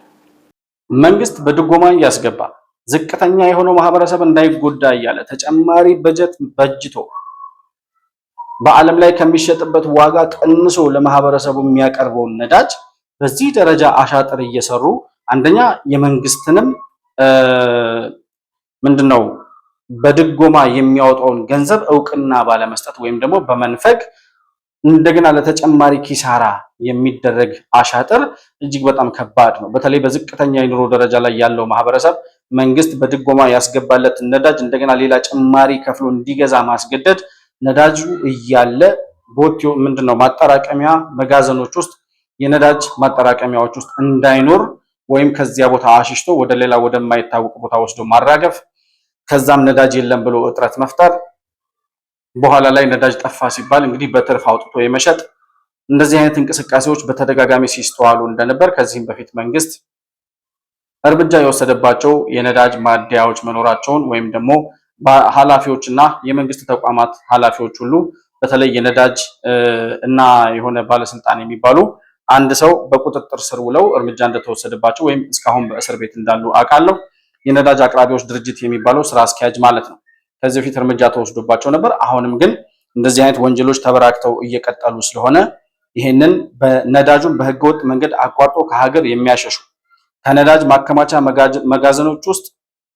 መንግስት በድጎማ እያስገባ ዝቅተኛ የሆነው ማህበረሰብ እንዳይጎዳ እያለ ተጨማሪ በጀት በጅቶ በዓለም ላይ ከሚሸጥበት ዋጋ ቀንሶ ለማህበረሰቡ የሚያቀርበውን ነዳጅ በዚህ ደረጃ አሻጥር እየሰሩ አንደኛ የመንግስትንም ምንድነው በድጎማ የሚያወጣውን ገንዘብ እውቅና ባለመስጠት ወይም ደግሞ በመንፈግ እንደገና ለተጨማሪ ኪሳራ የሚደረግ አሻጥር እጅግ በጣም ከባድ ነው። በተለይ በዝቅተኛ የኑሮ ደረጃ ላይ ያለው ማህበረሰብ መንግስት በድጎማ ያስገባለት ነዳጅ እንደገና ሌላ ጭማሪ ከፍሎ እንዲገዛ ማስገደድ፣ ነዳጁ እያለ ቦቴው ማጠራቀሚያ መጋዘኖች ውስጥ የነዳጅ ማጠራቀሚያዎች ውስጥ እንዳይኖር ወይም ከዚያ ቦታ አሽሽቶ ወደ ሌላ ወደማይታወቅ ቦታ ወስዶ ማራገፍ፣ ከዛም ነዳጅ የለም ብሎ እጥረት መፍጠር፣ በኋላ ላይ ነዳጅ ጠፋ ሲባል እንግዲህ በትርፍ አውጥቶ የመሸጥ እንደዚህ አይነት እንቅስቃሴዎች በተደጋጋሚ ሲስተዋሉ እንደነበር ከዚህም በፊት መንግስት እርምጃ የወሰደባቸው የነዳጅ ማደያዎች መኖራቸውን ወይም ደግሞ ኃላፊዎችና የመንግስት ተቋማት ኃላፊዎች ሁሉ በተለይ የነዳጅ እና የሆነ ባለስልጣን የሚባሉ አንድ ሰው በቁጥጥር ስር ውለው እርምጃ እንደተወሰደባቸው ወይም እስካሁን በእስር ቤት እንዳሉ አውቃለሁ። የነዳጅ አቅራቢዎች ድርጅት የሚባለው ስራ አስኪያጅ ማለት ነው። ከዚህ በፊት እርምጃ ተወስዶባቸው ነበር። አሁንም ግን እንደዚህ አይነት ወንጀሎች ተበራክተው እየቀጠሉ ስለሆነ ይህንን በነዳጁን በህገወጥ መንገድ አቋርጦ ከሀገር የሚያሸሹ ከነዳጅ ማከማቻ መጋዘኖች ውስጥ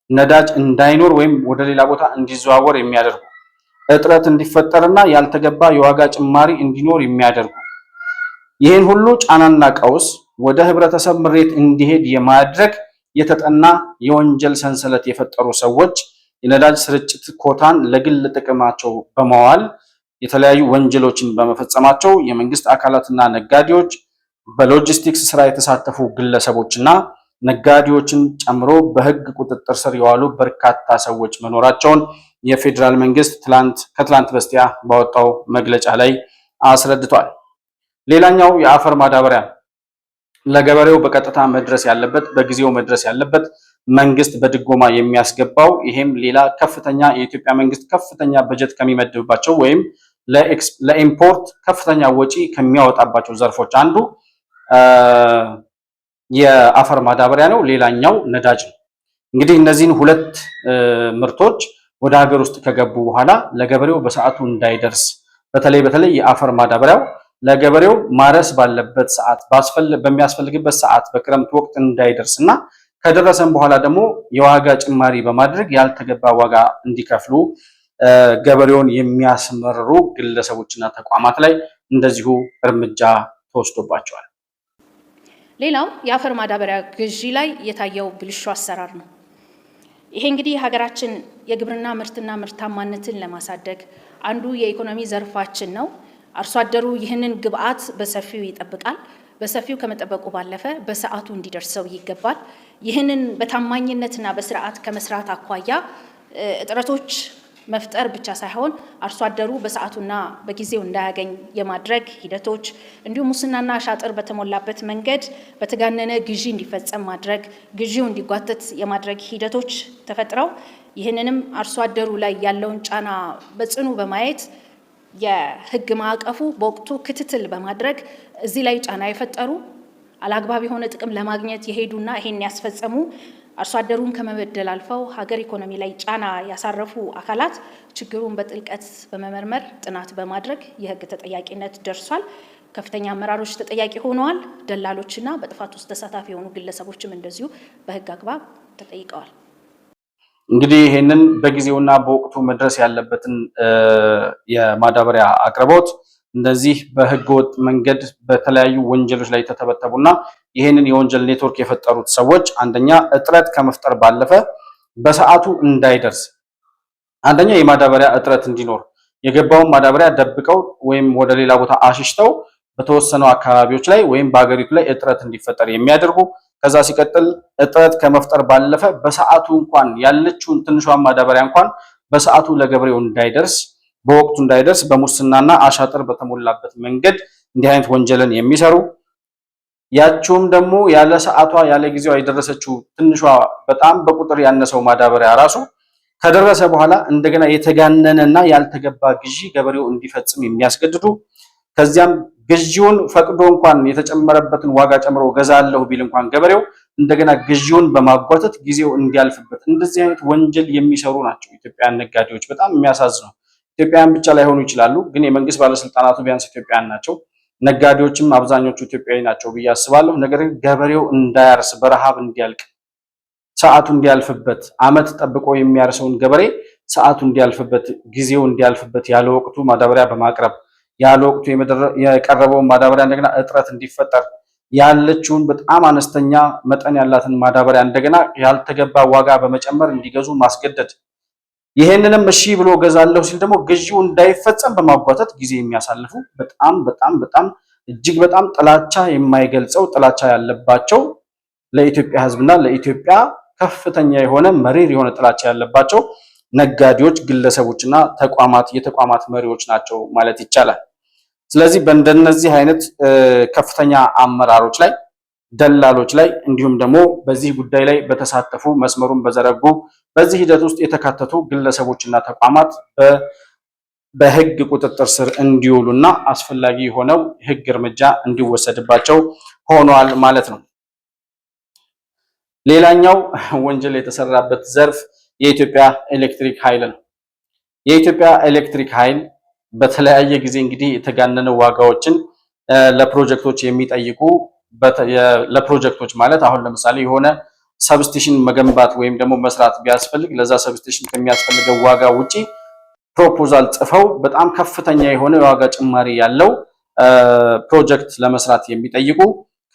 ነዳጅ እንዳይኖር ወይም ወደ ሌላ ቦታ እንዲዘዋወር የሚያደርጉ እጥረት እንዲፈጠርና ያልተገባ የዋጋ ጭማሪ እንዲኖር የሚያደርጉ ይህን ሁሉ ጫናና ቀውስ ወደ ህብረተሰብ ምሬት እንዲሄድ የማድረግ የተጠና የወንጀል ሰንሰለት የፈጠሩ ሰዎች የነዳጅ ስርጭት ኮታን ለግል ጥቅማቸው በመዋል የተለያዩ ወንጀሎችን በመፈጸማቸው የመንግስት አካላትና ነጋዴዎች፣ በሎጂስቲክስ ስራ የተሳተፉ ግለሰቦችና ነጋዴዎችን ጨምሮ በህግ ቁጥጥር ስር የዋሉ በርካታ ሰዎች መኖራቸውን የፌዴራል መንግስት ከትላንት በስቲያ ባወጣው መግለጫ ላይ አስረድቷል። ሌላኛው የአፈር ማዳበሪያ ለገበሬው በቀጥታ መድረስ ያለበት በጊዜው መድረስ ያለበት መንግስት በድጎማ የሚያስገባው ይሄም ሌላ ከፍተኛ የኢትዮጵያ መንግስት ከፍተኛ በጀት ከሚመድብባቸው ወይም ለኢምፖርት ከፍተኛ ወጪ ከሚያወጣባቸው ዘርፎች አንዱ የአፈር ማዳበሪያ ነው። ሌላኛው ነዳጅ ነው። እንግዲህ እነዚህን ሁለት ምርቶች ወደ ሀገር ውስጥ ከገቡ በኋላ ለገበሬው በሰዓቱ እንዳይደርስ በተለይ የአፈር ማዳበሪያው ለገበሬው ማረስ ባለበት ሰዓት በሚያስፈልግበት ሰዓት በክረምት ወቅት እንዳይደርስ እና ከደረሰም በኋላ ደግሞ የዋጋ ጭማሪ በማድረግ ያልተገባ ዋጋ እንዲከፍሉ ገበሬውን የሚያስመርሩ ግለሰቦችና ተቋማት ላይ እንደዚሁ እርምጃ ተወስዶባቸዋል። ሌላው የአፈር ማዳበሪያ ግዢ ላይ የታየው ብልሹ አሰራር ነው። ይሄ እንግዲህ ሀገራችን የግብርና ምርትና ምርታማነትን ለማሳደግ አንዱ የኢኮኖሚ ዘርፋችን ነው። አርሶ አደሩ ይህንን ግብዓት በሰፊው ይጠብቃል። በሰፊው ከመጠበቁ ባለፈ በሰዓቱ እንዲደርሰው ይገባል። ይህንን በታማኝነትና በስርዓት ከመስራት አኳያ እጥረቶች መፍጠር ብቻ ሳይሆን አርሶ አደሩ በሰዓቱና በጊዜው እንዳያገኝ የማድረግ ሂደቶች እንዲሁም ሙስናና አሻጥር በተሞላበት መንገድ በተጋነነ ግዢ እንዲፈጸም ማድረግ፣ ግዢው እንዲጓተት የማድረግ ሂደቶች ተፈጥረው ይህንንም አርሶ አደሩ ላይ ያለውን ጫና በጽኑ በማየት የሕግ ማዕቀፉ በወቅቱ ክትትል በማድረግ እዚህ ላይ ጫና የፈጠሩ አላግባብ የሆነ ጥቅም ለማግኘት የሄዱና ይሄን ያስፈጸሙ አርሶ አደሩን ከመበደል አልፈው ሀገር ኢኮኖሚ ላይ ጫና ያሳረፉ አካላት ችግሩን በጥልቀት በመመርመር ጥናት በማድረግ የሕግ ተጠያቂነት ደርሷል። ከፍተኛ አመራሮች ተጠያቂ ሆነዋል። ደላሎችና በጥፋት ውስጥ ተሳታፊ የሆኑ ግለሰቦችም እንደዚሁ በሕግ አግባብ ተጠይቀዋል። እንግዲህ ይህንን በጊዜውና በወቅቱ መድረስ ያለበትን የማዳበሪያ አቅርቦት እንደዚህ በህገወጥ መንገድ በተለያዩ ወንጀሎች ላይ ተተበተቡና ይህንን የወንጀል ኔትወርክ የፈጠሩት ሰዎች አንደኛ እጥረት ከመፍጠር ባለፈ በሰዓቱ እንዳይደርስ አንደኛ የማዳበሪያ እጥረት እንዲኖር የገባውን ማዳበሪያ ደብቀው ወይም ወደ ሌላ ቦታ አሽሽተው በተወሰኑ አካባቢዎች ላይ ወይም በአገሪቱ ላይ እጥረት እንዲፈጠር የሚያደርጉ ከዛ ሲቀጥል እጥረት ከመፍጠር ባለፈ በሰዓቱ እንኳን ያለችውን ትንሿን ማዳበሪያ እንኳን በሰዓቱ ለገበሬው እንዳይደርስ በወቅቱ እንዳይደርስ በሙስናና አሻጥር በተሞላበት መንገድ እንዲህ አይነት ወንጀልን የሚሰሩ ያችውም ደግሞ ያለ ሰዓቷ ያለ ጊዜዋ የደረሰችው ትንሿ በጣም በቁጥር ያነሰው ማዳበሪያ ራሱ ከደረሰ በኋላ እንደገና የተጋነነና ያልተገባ ግዢ ገበሬው እንዲፈጽም የሚያስገድዱ ከዚያም ግዢውን ፈቅዶ እንኳን የተጨመረበትን ዋጋ ጨምሮ ገዛለሁ ቢል እንኳን ገበሬው እንደገና ግዢውን በማጓተት ጊዜው እንዲያልፍበት እንደዚህ አይነት ወንጀል የሚሰሩ ናቸው ኢትዮጵያውያን ነጋዴዎች። በጣም የሚያሳዝነው ኢትዮጵያውያን ብቻ ላይሆኑ ይችላሉ፣ ግን የመንግስት ባለስልጣናቱ ቢያንስ ኢትዮጵያውያን ናቸው። ነጋዴዎችም አብዛኞቹ ኢትዮጵያዊ ናቸው ብዬ አስባለሁ። ነገር ግን ገበሬው እንዳያርስ በረሃብ እንዲያልቅ ሰዓቱ እንዲያልፍበት አመት ጠብቆ የሚያርሰውን ገበሬ ሰዓቱ እንዲያልፍበት ጊዜው እንዲያልፍበት ያለ ወቅቱ ማዳበሪያ በማቅረብ ያለ ወቅቱ የቀረበውን ማዳበሪያ እንደገና እጥረት እንዲፈጠር ያለችውን በጣም አነስተኛ መጠን ያላትን ማዳበሪያ እንደገና ያልተገባ ዋጋ በመጨመር እንዲገዙ ማስገደድ ይሄንንም እሺ ብሎ ገዛለሁ ሲል ደግሞ ግዢው እንዳይፈጸም በማጓተት ጊዜ የሚያሳልፉ በጣም እጅግ በጣም ጥላቻ የማይገልጸው ጥላቻ ያለባቸው ለኢትዮጵያ ሕዝብና ለኢትዮጵያ ከፍተኛ የሆነ መሪር የሆነ ጥላቻ ያለባቸው ነጋዴዎች፣ ግለሰቦችና ተቋማት የተቋማት መሪዎች ናቸው ማለት ይቻላል። ስለዚህ በእንደነዚህ አይነት ከፍተኛ አመራሮች ላይ ደላሎች ላይ እንዲሁም ደግሞ በዚህ ጉዳይ ላይ በተሳተፉ መስመሩን በዘረጉ በዚህ ሂደት ውስጥ የተካተቱ ግለሰቦችና ተቋማት በህግ ቁጥጥር ስር እንዲውሉና አስፈላጊ የሆነው ህግ እርምጃ እንዲወሰድባቸው ሆኗል ማለት ነው። ሌላኛው ወንጀል የተሰራበት ዘርፍ የኢትዮጵያ ኤሌክትሪክ ኃይል ነው። የኢትዮጵያ ኤሌክትሪክ ኃይል በተለያየ ጊዜ እንግዲህ የተጋነነ ዋጋዎችን ለፕሮጀክቶች የሚጠይቁ ለፕሮጀክቶች ማለት አሁን ለምሳሌ የሆነ ሰብስቴሽን መገንባት ወይም ደግሞ መስራት ቢያስፈልግ ለዛ ሰብስቴሽን ከሚያስፈልገው ዋጋ ውጪ ፕሮፖዛል ጽፈው በጣም ከፍተኛ የሆነ የዋጋ ጭማሪ ያለው ፕሮጀክት ለመስራት የሚጠይቁ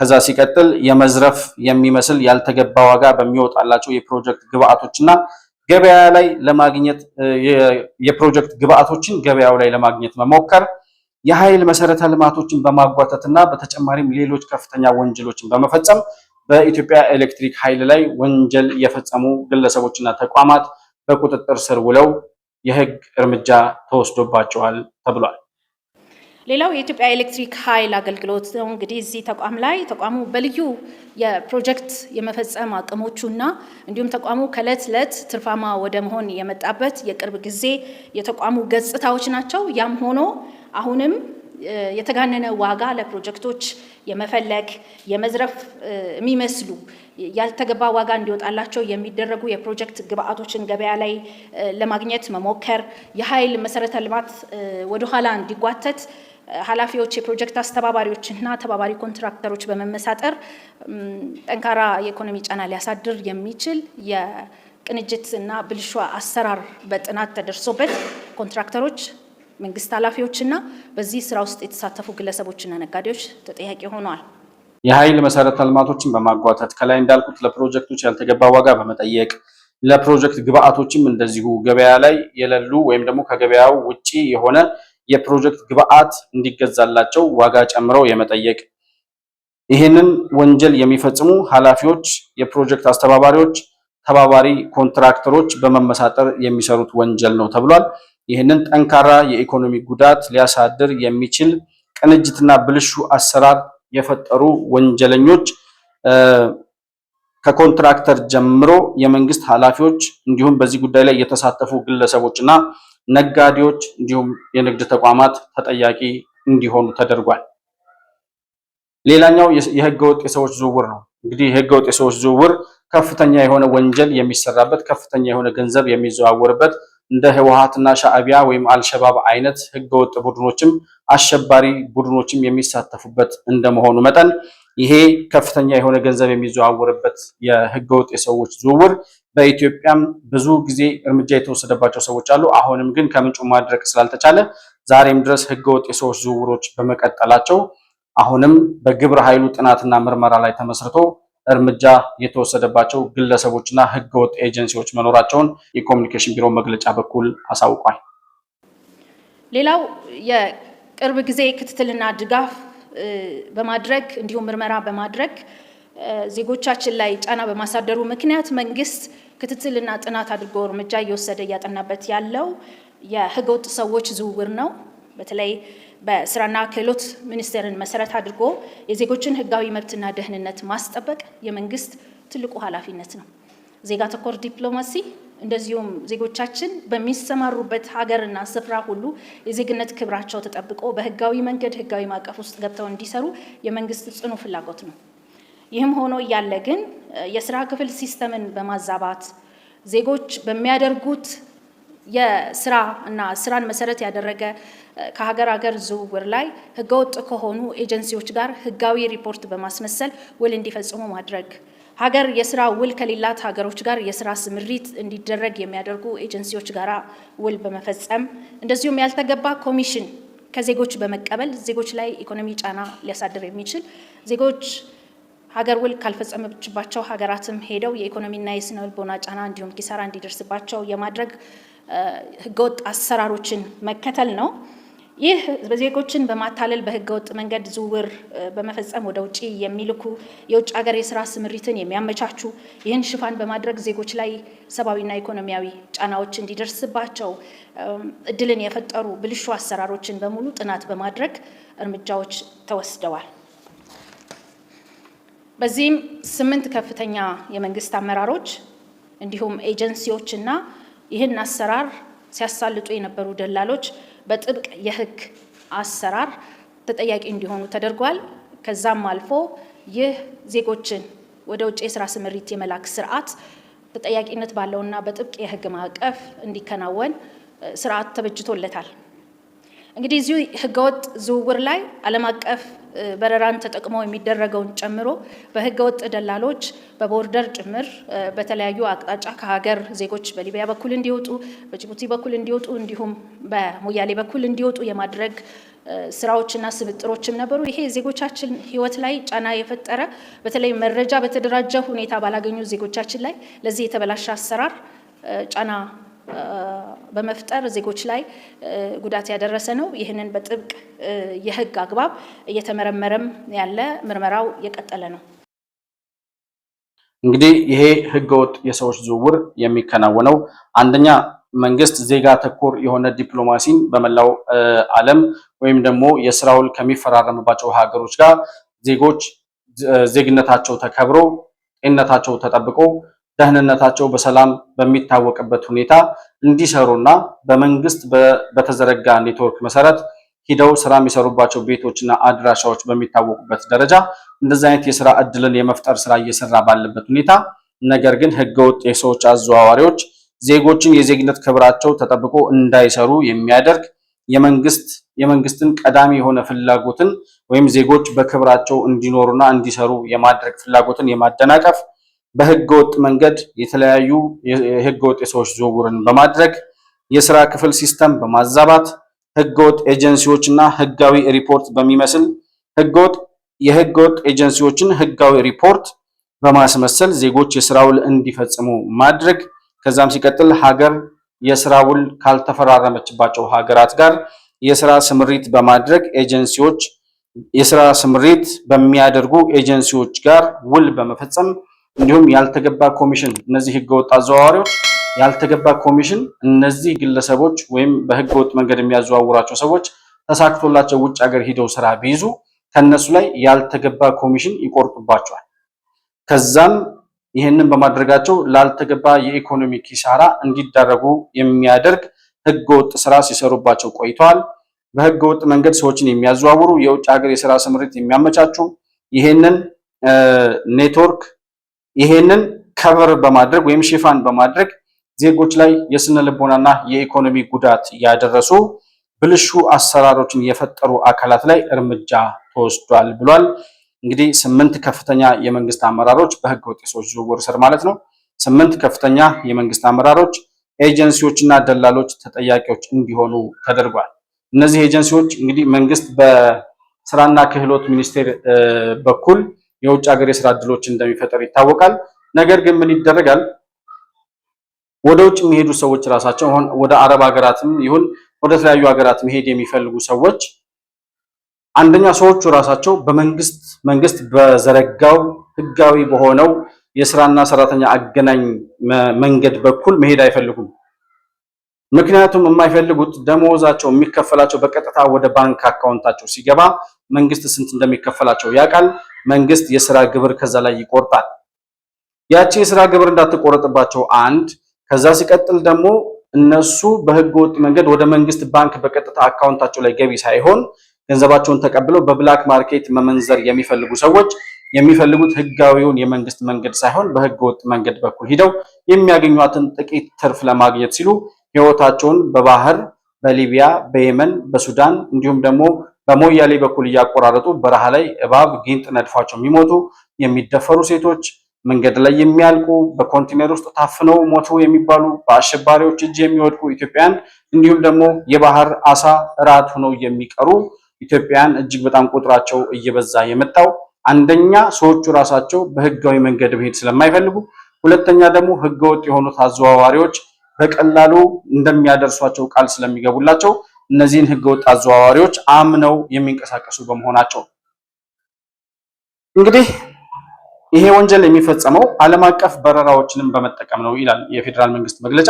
ከዛ ሲቀጥል የመዝረፍ የሚመስል ያልተገባ ዋጋ በሚወጣላቸው የፕሮጀክት ግብአቶችና ገበያ ላይ ለማግኘት የፕሮጀክት ግብአቶችን ገበያው ላይ ለማግኘት መሞከር የኃይል መሰረተ ልማቶችን በማጓተትና በተጨማሪም ሌሎች ከፍተኛ ወንጀሎችን በመፈጸም በኢትዮጵያ ኤሌክትሪክ ኃይል ላይ ወንጀል የፈጸሙ ግለሰቦችና ተቋማት በቁጥጥር ስር ውለው የህግ እርምጃ ተወስዶባቸዋል ተብሏል። ሌላው የኢትዮጵያ ኤሌክትሪክ ኃይል አገልግሎት ነው። እንግዲህ እዚህ ተቋም ላይ ተቋሙ በልዩ የፕሮጀክት የመፈጸም አቅሞቹና እንዲሁም ተቋሙ ከዕለት ዕለት ትርፋማ ወደ መሆን የመጣበት የቅርብ ጊዜ የተቋሙ ገጽታዎች ናቸው። ያም ሆኖ አሁንም የተጋነነ ዋጋ ለፕሮጀክቶች የመፈለግ የመዝረፍ የሚመስሉ ያልተገባ ዋጋ እንዲወጣላቸው የሚደረጉ የፕሮጀክት ግብአቶችን ገበያ ላይ ለማግኘት መሞከር፣ የኃይል መሰረተ ልማት ወደኋላ እንዲጓተት ኃላፊዎች፣ የፕሮጀክት አስተባባሪዎች እና ተባባሪ ኮንትራክተሮች በመመሳጠር ጠንካራ የኢኮኖሚ ጫና ሊያሳድር የሚችል የቅንጅት እና ብልሹ አሰራር በጥናት ተደርሶበት ኮንትራክተሮች፣ መንግስት ኃላፊዎች እና በዚህ ስራ ውስጥ የተሳተፉ ግለሰቦችና ነጋዴዎች ተጠያቂ ሆነዋል። የኃይል መሰረተ ልማቶችን በማጓተት ከላይ እንዳልኩት ለፕሮጀክቶች ያልተገባ ዋጋ በመጠየቅ ለፕሮጀክት ግብአቶችም እንደዚሁ ገበያ ላይ የሌሉ ወይም ደግሞ ከገበያው ውጪ የሆነ የፕሮጀክት ግብአት እንዲገዛላቸው ዋጋ ጨምረው የመጠየቅ ይህንን ወንጀል የሚፈጽሙ ኃላፊዎች፣ የፕሮጀክት አስተባባሪዎች፣ ተባባሪ ኮንትራክተሮች በመመሳጠር የሚሰሩት ወንጀል ነው ተብሏል። ይህንን ጠንካራ የኢኮኖሚ ጉዳት ሊያሳድር የሚችል ቅንጅትና ብልሹ አሰራር የፈጠሩ ወንጀለኞች ከኮንትራክተር ጀምሮ የመንግስት ኃላፊዎች እንዲሁም በዚህ ጉዳይ ላይ የተሳተፉ ግለሰቦችና ነጋዴዎች እንዲሁም የንግድ ተቋማት ተጠያቂ እንዲሆኑ ተደርጓል። ሌላኛው የህገወጥ የሰዎች ዝውውር ነው። እንግዲህ የህገወጥ የሰዎች ዝውውር ከፍተኛ የሆነ ወንጀል የሚሰራበት ከፍተኛ የሆነ ገንዘብ የሚዘዋወርበት እንደ ህወሓትና ሻዕቢያ ወይም አልሸባብ አይነት ህገወጥ ቡድኖችም አሸባሪ ቡድኖችም የሚሳተፉበት እንደመሆኑ መጠን ይሄ ከፍተኛ የሆነ ገንዘብ የሚዘዋወርበት የህገወጥ የሰዎች ዝውውር በኢትዮጵያም ብዙ ጊዜ እርምጃ የተወሰደባቸው ሰዎች አሉ። አሁንም ግን ከምንጩ ማድረግ ስላልተቻለ ዛሬም ድረስ ህገወጥ የሰዎች ዝውውሮች በመቀጠላቸው አሁንም በግብረ ኃይሉ ጥናትና ምርመራ ላይ ተመስርቶ እርምጃ የተወሰደባቸው ግለሰቦችና ህገወጥ ኤጀንሲዎች መኖራቸውን የኮሚኒኬሽን ቢሮ መግለጫ በኩል አሳውቋል። ሌላው የቅርብ ጊዜ ክትትልና ድጋፍ በማድረግ እንዲሁም ምርመራ በማድረግ ዜጎቻችን ላይ ጫና በማሳደሩ ምክንያት መንግስት ክትትልና ጥናት አድርጎ እርምጃ እየወሰደ እያጠናበት ያለው የህገወጥ ሰዎች ዝውውር ነው። በተለይ በስራና ክህሎት ሚኒስቴርን መሰረት አድርጎ የዜጎችን ህጋዊ መብትና ደህንነት ማስጠበቅ የመንግስት ትልቁ ኃላፊነት ነው። ዜጋ ተኮር ዲፕሎማሲ እንደዚሁም ዜጎቻችን በሚሰማሩበት ሀገርና ስፍራ ሁሉ የዜግነት ክብራቸው ተጠብቆ በህጋዊ መንገድ ህጋዊ ማዕቀፍ ውስጥ ገብተው እንዲሰሩ የመንግስት ጽኑ ፍላጎት ነው። ይህም ሆኖ እያለ ግን የስራ ክፍል ሲስተምን በማዛባት ዜጎች በሚያደርጉት የስራ እና ስራን መሰረት ያደረገ ከሀገር ሀገር ዝውውር ላይ ህገወጥ ከሆኑ ኤጀንሲዎች ጋር ህጋዊ ሪፖርት በማስመሰል ውል እንዲፈጽሙ ማድረግ፣ ሀገር የስራ ውል ከሌላት ሀገሮች ጋር የስራ ስምሪት እንዲደረግ የሚያደርጉ ኤጀንሲዎች ጋር ውል በመፈጸም እንደዚሁም ያልተገባ ኮሚሽን ከዜጎች በመቀበል ዜጎች ላይ ኢኮኖሚ ጫና ሊያሳድር የሚችል ዜጎች ሀገር ውል ካልፈጸመችባቸው ሀገራትም ሄደው የኢኮኖሚና የስነ ልቦና ጫና እንዲሁም ኪሳራ እንዲደርስባቸው የማድረግ ህገወጥ አሰራሮችን መከተል ነው። ይህ ዜጎችን በማታለል በህገወጥ መንገድ ዝውውር በመፈጸም ወደ ውጪ የሚልኩ የውጭ ሀገር የስራ ስምሪትን የሚያመቻቹ ይህን ሽፋን በማድረግ ዜጎች ላይ ሰብአዊና ኢኮኖሚያዊ ጫናዎች እንዲደርስባቸው እድልን የፈጠሩ ብልሹ አሰራሮችን በሙሉ ጥናት በማድረግ እርምጃዎች ተወስደዋል። በዚህም 8 ከፍተኛ የመንግስት አመራሮች እንዲሁም ኤጀንሲዎችና ይህን አሰራር ሲያሳልጡ የነበሩ ደላሎች በጥብቅ የህግ አሰራር ተጠያቂ እንዲሆኑ ተደርጓል። ከዛም አልፎ ይህ ዜጎችን ወደ ውጭ የስራ ስምሪት የመላክ ስርዓት ተጠያቂነት ባለውና በጥብቅ የህግ ማዕቀፍ እንዲከናወን ስርዓት ተበጅቶለታል። እንግዲህ እዚሁ ህገወጥ ዝውውር ላይ ዓለም አቀፍ በረራን ተጠቅመው የሚደረገውን ጨምሮ በህገወጥ ደላሎች በቦርደር ጭምር በተለያዩ አቅጣጫ ከሀገር ዜጎች በሊቢያ በኩል እንዲወጡ፣ በጅቡቲ በኩል እንዲወጡ እንዲሁም በሞያሌ በኩል እንዲወጡ የማድረግ ስራዎችና ስብጥሮችም ነበሩ። ይሄ ዜጎቻችን ህይወት ላይ ጫና የፈጠረ በተለይ መረጃ በተደራጀ ሁኔታ ባላገኙ ዜጎቻችን ላይ ለዚህ የተበላሸ አሰራር ጫና በመፍጠር ዜጎች ላይ ጉዳት ያደረሰ ነው። ይህንን በጥብቅ የህግ አግባብ እየተመረመረም ያለ ምርመራው የቀጠለ ነው። እንግዲህ ይሄ ህገወጥ የሰዎች ዝውውር የሚከናወነው አንደኛ መንግስት ዜጋ ተኮር የሆነ ዲፕሎማሲን በመላው ዓለም ወይም ደግሞ የስራ ውል ከሚፈራረምባቸው ሀገሮች ጋር ዜጎች ዜግነታቸው ተከብሮ ጤንነታቸው ተጠብቆ ደህንነታቸው በሰላም በሚታወቅበት ሁኔታ እንዲሰሩና በመንግስት በተዘረጋ ኔትወርክ መሰረት ሂደው ስራ የሚሰሩባቸው ቤቶችና አድራሻዎች በሚታወቁበት ደረጃ እንደዚህ አይነት የስራ እድልን የመፍጠር ስራ እየሰራ ባለበት ሁኔታ ነገር ግን ህገወጥ የሰዎች አዘዋዋሪዎች ዜጎችን የዜግነት ክብራቸው ተጠብቆ እንዳይሰሩ የሚያደርግ የመንግስትን ቀዳሚ የሆነ ፍላጎትን ወይም ዜጎች በክብራቸው እንዲኖሩና እንዲሰሩ የማድረግ ፍላጎትን የማደናቀፍ በህገወጥ መንገድ የተለያዩ የህገወጥ የሰዎች ዝውውርን በማድረግ የስራ ክፍል ሲስተም በማዛባት ህገወጥ ኤጀንሲዎችና ህጋዊ ሪፖርት በሚመስል የህገወጥ ኤጀንሲዎችን ህጋዊ ሪፖርት በማስመሰል ዜጎች የስራ ውል እንዲፈጽሙ ማድረግ ከዛም ሲቀጥል ሀገር የስራ ውል ካልተፈራረመችባቸው ሀገራት ጋር የስራ ስምሪት በማድረግ ኤጀንሲዎች የስራ ስምሪት በሚያደርጉ ኤጀንሲዎች ጋር ውል በመፈጸም እንዲሁም ያልተገባ ኮሚሽን እነዚህ ህገወጥ አዘዋዋሪዎች ያልተገባ ኮሚሽን እነዚህ ግለሰቦች ወይም በህገወጥ መንገድ የሚያዘዋውራቸው ሰዎች ተሳክቶላቸው ውጭ ሀገር ሂደው ስራ ቢይዙ ከነሱ ላይ ያልተገባ ኮሚሽን ይቆርጡባቸዋል። ከዛም ይህንን በማድረጋቸው ላልተገባ የኢኮኖሚ ኪሳራ እንዲዳረጉ የሚያደርግ ህገወጥ ስራ ሲሰሩባቸው ቆይተዋል። በህገወጥ መንገድ ሰዎችን የሚያዘዋውሩ የውጭ ሀገር የስራ ስምሪት የሚያመቻቹ ይሄንን ኔትወርክ ይሄንን ከቨር በማድረግ ወይም ሽፋን በማድረግ ዜጎች ላይ የስነ ልቦናና የኢኮኖሚ ጉዳት ያደረሱ ብልሹ አሰራሮችን የፈጠሩ አካላት ላይ እርምጃ ተወስዷል ብሏል። እንግዲህ 8 ከፍተኛ የመንግስት አመራሮች በህገወጥ የሰዎች ዝውውር ስር ማለት ነው 8 ከፍተኛ የመንግስት አመራሮች ኤጀንሲዎችና ደላሎች ተጠያቂዎች እንዲሆኑ ተደርጓል። እነዚህ ኤጀንሲዎች እንግዲህ መንግስት በስራና ክህሎት ሚኒስቴር በኩል የውጭ ሀገር የስራ እድሎች እንደሚፈጠር ይታወቃል። ነገር ግን ምን ይደረጋል? ወደ ውጭ የሚሄዱ ሰዎች ራሳቸው ወደ አረብ ሀገራትም ይሁን ወደ ተለያዩ ሀገራት መሄድ የሚፈልጉ ሰዎች አንደኛ ሰዎቹ ራሳቸው መንግስት በዘረጋው ህጋዊ በሆነው የስራና ሰራተኛ አገናኝ መንገድ በኩል መሄድ አይፈልጉም። ምክንያቱም የማይፈልጉት ደሞዛቸው የሚከፈላቸው በቀጥታ ወደ ባንክ አካውንታቸው ሲገባ መንግስት ስንት እንደሚከፈላቸው ያውቃል። መንግስት የስራ ግብር ከዛ ላይ ይቆርጣል። ያቺ የስራ ግብር እንዳትቆረጥባቸው አንድ ከዛ ሲቀጥል ደግሞ እነሱ በህገወጥ መንገድ ወደ መንግስት ባንክ በቀጥታ አካውንታቸው ላይ ገቢ ሳይሆን ገንዘባቸውን ተቀብለው በብላክ ማርኬት መመንዘር የሚፈልጉ ሰዎች የሚፈልጉት ህጋዊውን የመንግስት መንገድ ሳይሆን በህገወጥ መንገድ በኩል ሂደው የሚያገኟትን ጥቂት ትርፍ ለማግኘት ሲሉ ህይወታቸውን በባህር በሊቢያ በየመን በሱዳን እንዲሁም ደግሞ በሞያሌ በኩል እያቆራረጡ በረሃ ላይ እባብ ጊንጥ ነድፏቸው የሚሞቱ የሚደፈሩ ሴቶች መንገድ ላይ የሚያልቁ በኮንቴነር ውስጥ ታፍነው ሞቱ የሚባሉ በአሸባሪዎች እጅ የሚወድቁ ኢትዮጵያን እንዲሁም ደግሞ የባህር አሳ እራት ሆነው የሚቀሩ ኢትዮጵያን እጅግ በጣም ቁጥራቸው እየበዛ የመጣው አንደኛ ሰዎቹ ራሳቸው በህጋዊ መንገድ መሄድ ስለማይፈልጉ፣ ሁለተኛ ደግሞ ህገወጥ የሆኑት አዘዋዋሪዎች በቀላሉ እንደሚያደርሷቸው ቃል ስለሚገቡላቸው እነዚህን ህገወጥ አዘዋዋሪዎች አምነው የሚንቀሳቀሱ በመሆናቸው። እንግዲህ ይሄ ወንጀል የሚፈጸመው ዓለም አቀፍ በረራዎችንም በመጠቀም ነው ይላል የፌዴራል መንግስት መግለጫ።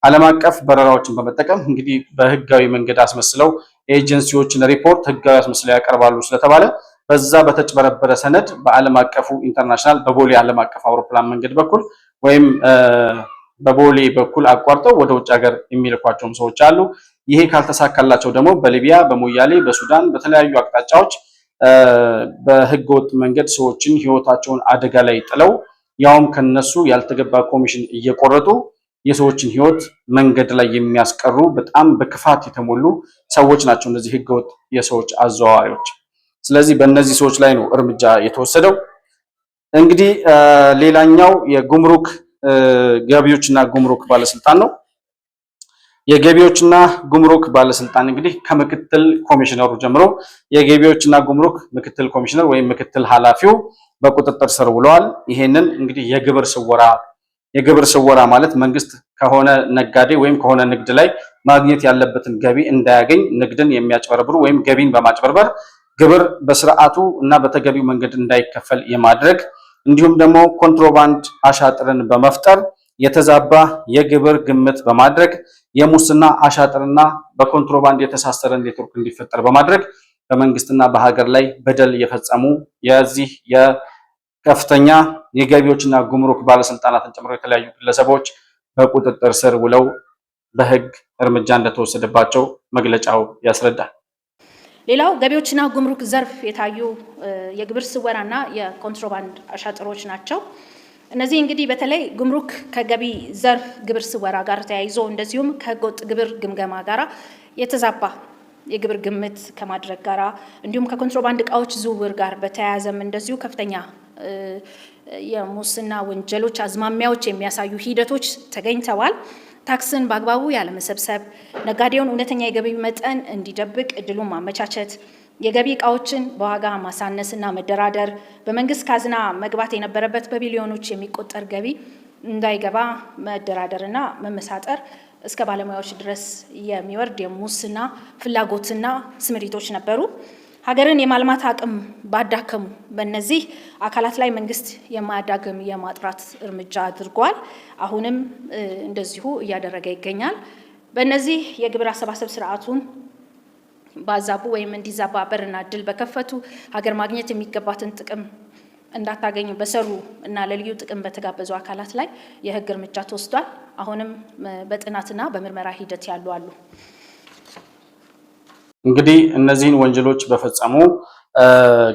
ዓለም አቀፍ በረራዎችን በመጠቀም እንግዲህ በህጋዊ መንገድ አስመስለው ኤጀንሲዎችን ሪፖርት ህጋዊ አስመስለው ያቀርባሉ ስለተባለ በዛ በተጭበረበረ ሰነድ በዓለም አቀፉ ኢንተርናሽናል በቦሌ ዓለም አቀፍ አውሮፕላን መንገድ በኩል ወይም በቦሌ በኩል አቋርጠው ወደ ውጭ ሀገር የሚልኳቸውም ሰዎች አሉ። ይሄ ካልተሳካላቸው ደግሞ በሊቢያ፣ በሞያሌ፣ በሱዳን በተለያዩ አቅጣጫዎች በህገወጥ መንገድ ሰዎችን ህይወታቸውን አደጋ ላይ ጥለው ያውም ከነሱ ያልተገባ ኮሚሽን እየቆረጡ የሰዎችን ህይወት መንገድ ላይ የሚያስቀሩ በጣም በክፋት የተሞሉ ሰዎች ናቸው እነዚህ ህገወጥ የሰዎች አዘዋዋሪዎች። ስለዚህ በእነዚህ ሰዎች ላይ ነው እርምጃ የተወሰደው። እንግዲህ ሌላኛው የጉምሩክ ገቢዎችና ጉምሩክ ባለስልጣን ነው። የገቢዎችና ጉምሩክ ባለስልጣን እንግዲህ ከምክትል ኮሚሽነሩ ጀምሮ የገቢዎችና ጉምሩክ ምክትል ኮሚሽነር ወይም ምክትል ኃላፊው በቁጥጥር ስር ውለዋል። ይሄንን እንግዲህ የግብር ስወራ ማለት መንግስት ከሆነ ነጋዴ ወይም ከሆነ ንግድ ላይ ማግኘት ያለበትን ገቢ እንዳያገኝ ንግድን የሚያጭበረብሩ ወይም ገቢን በማጭበርበር ግብር በስርዓቱ እና በተገቢው መንገድ እንዳይከፈል የማድረግ እንዲሁም ደግሞ ኮንትሮባንድ አሻጥርን በመፍጠር የተዛባ የግብር ግምት በማድረግ የሙስና አሻጥርና በኮንትሮባንድ የተሳሰረ ኔትወርክ እንዲፈጠር በማድረግ በመንግስትና በሀገር ላይ በደል የፈጸሙ የዚህ የከፍተኛ የገቢዎችና ጉምሩክ ባለስልጣናትን ጨምሮ የተለያዩ ግለሰቦች በቁጥጥር ስር ውለው በህግ እርምጃ እንደተወሰደባቸው መግለጫው ያስረዳል። ሌላው ገቢዎችና ጉምሩክ ዘርፍ የታዩ የግብር ስወራና የኮንትሮባንድ አሻጥሮች ናቸው። እነዚህ እንግዲህ በተለይ ጉምሩክ ከገቢ ዘርፍ ግብር ስወራ ጋር ተያይዞ እንደዚሁም ከህገወጥ ግብር ግምገማ ጋር የተዛባ የግብር ግምት ከማድረግ ጋር እንዲሁም ከኮንትሮባንድ እቃዎች ዝውውር ጋር በተያያዘም እንደዚሁ ከፍተኛ የሙስና ወንጀሎች አዝማሚያዎች የሚያሳዩ ሂደቶች ተገኝተዋል። ታክስን በአግባቡ ያለመሰብሰብ፣ ነጋዴውን እውነተኛ የገቢ መጠን እንዲደብቅ እድሉን ማመቻቸት፣ የገቢ እቃዎችን በዋጋ ማሳነስና መደራደር፣ በመንግስት ካዝና መግባት የነበረበት በቢሊዮኖች የሚቆጠር ገቢ እንዳይገባ መደራደርና መመሳጠር እስከ ባለሙያዎች ድረስ የሚወርድ የሙስና ፍላጎትና ስምሪቶች ነበሩ። ሀገርን የማልማት አቅም ባዳከሙ በእነዚህ አካላት ላይ መንግስት የማያዳግም የማጥራት እርምጃ አድርጓል። አሁንም እንደዚሁ እያደረገ ይገኛል። በእነዚህ የግብር አሰባሰብ ስርዓቱን ባዛቡ ወይም እንዲዛባ በርና እድል በከፈቱ ሀገር ማግኘት የሚገባትን ጥቅም እንዳታገኙ በሰሩ እና ለልዩ ጥቅም በተጋበዙ አካላት ላይ የህግ እርምጃ ተወስዷል። አሁንም በጥናትና በምርመራ ሂደት ያሉ አሉ። እንግዲህ እነዚህን ወንጀሎች በፈጸሙ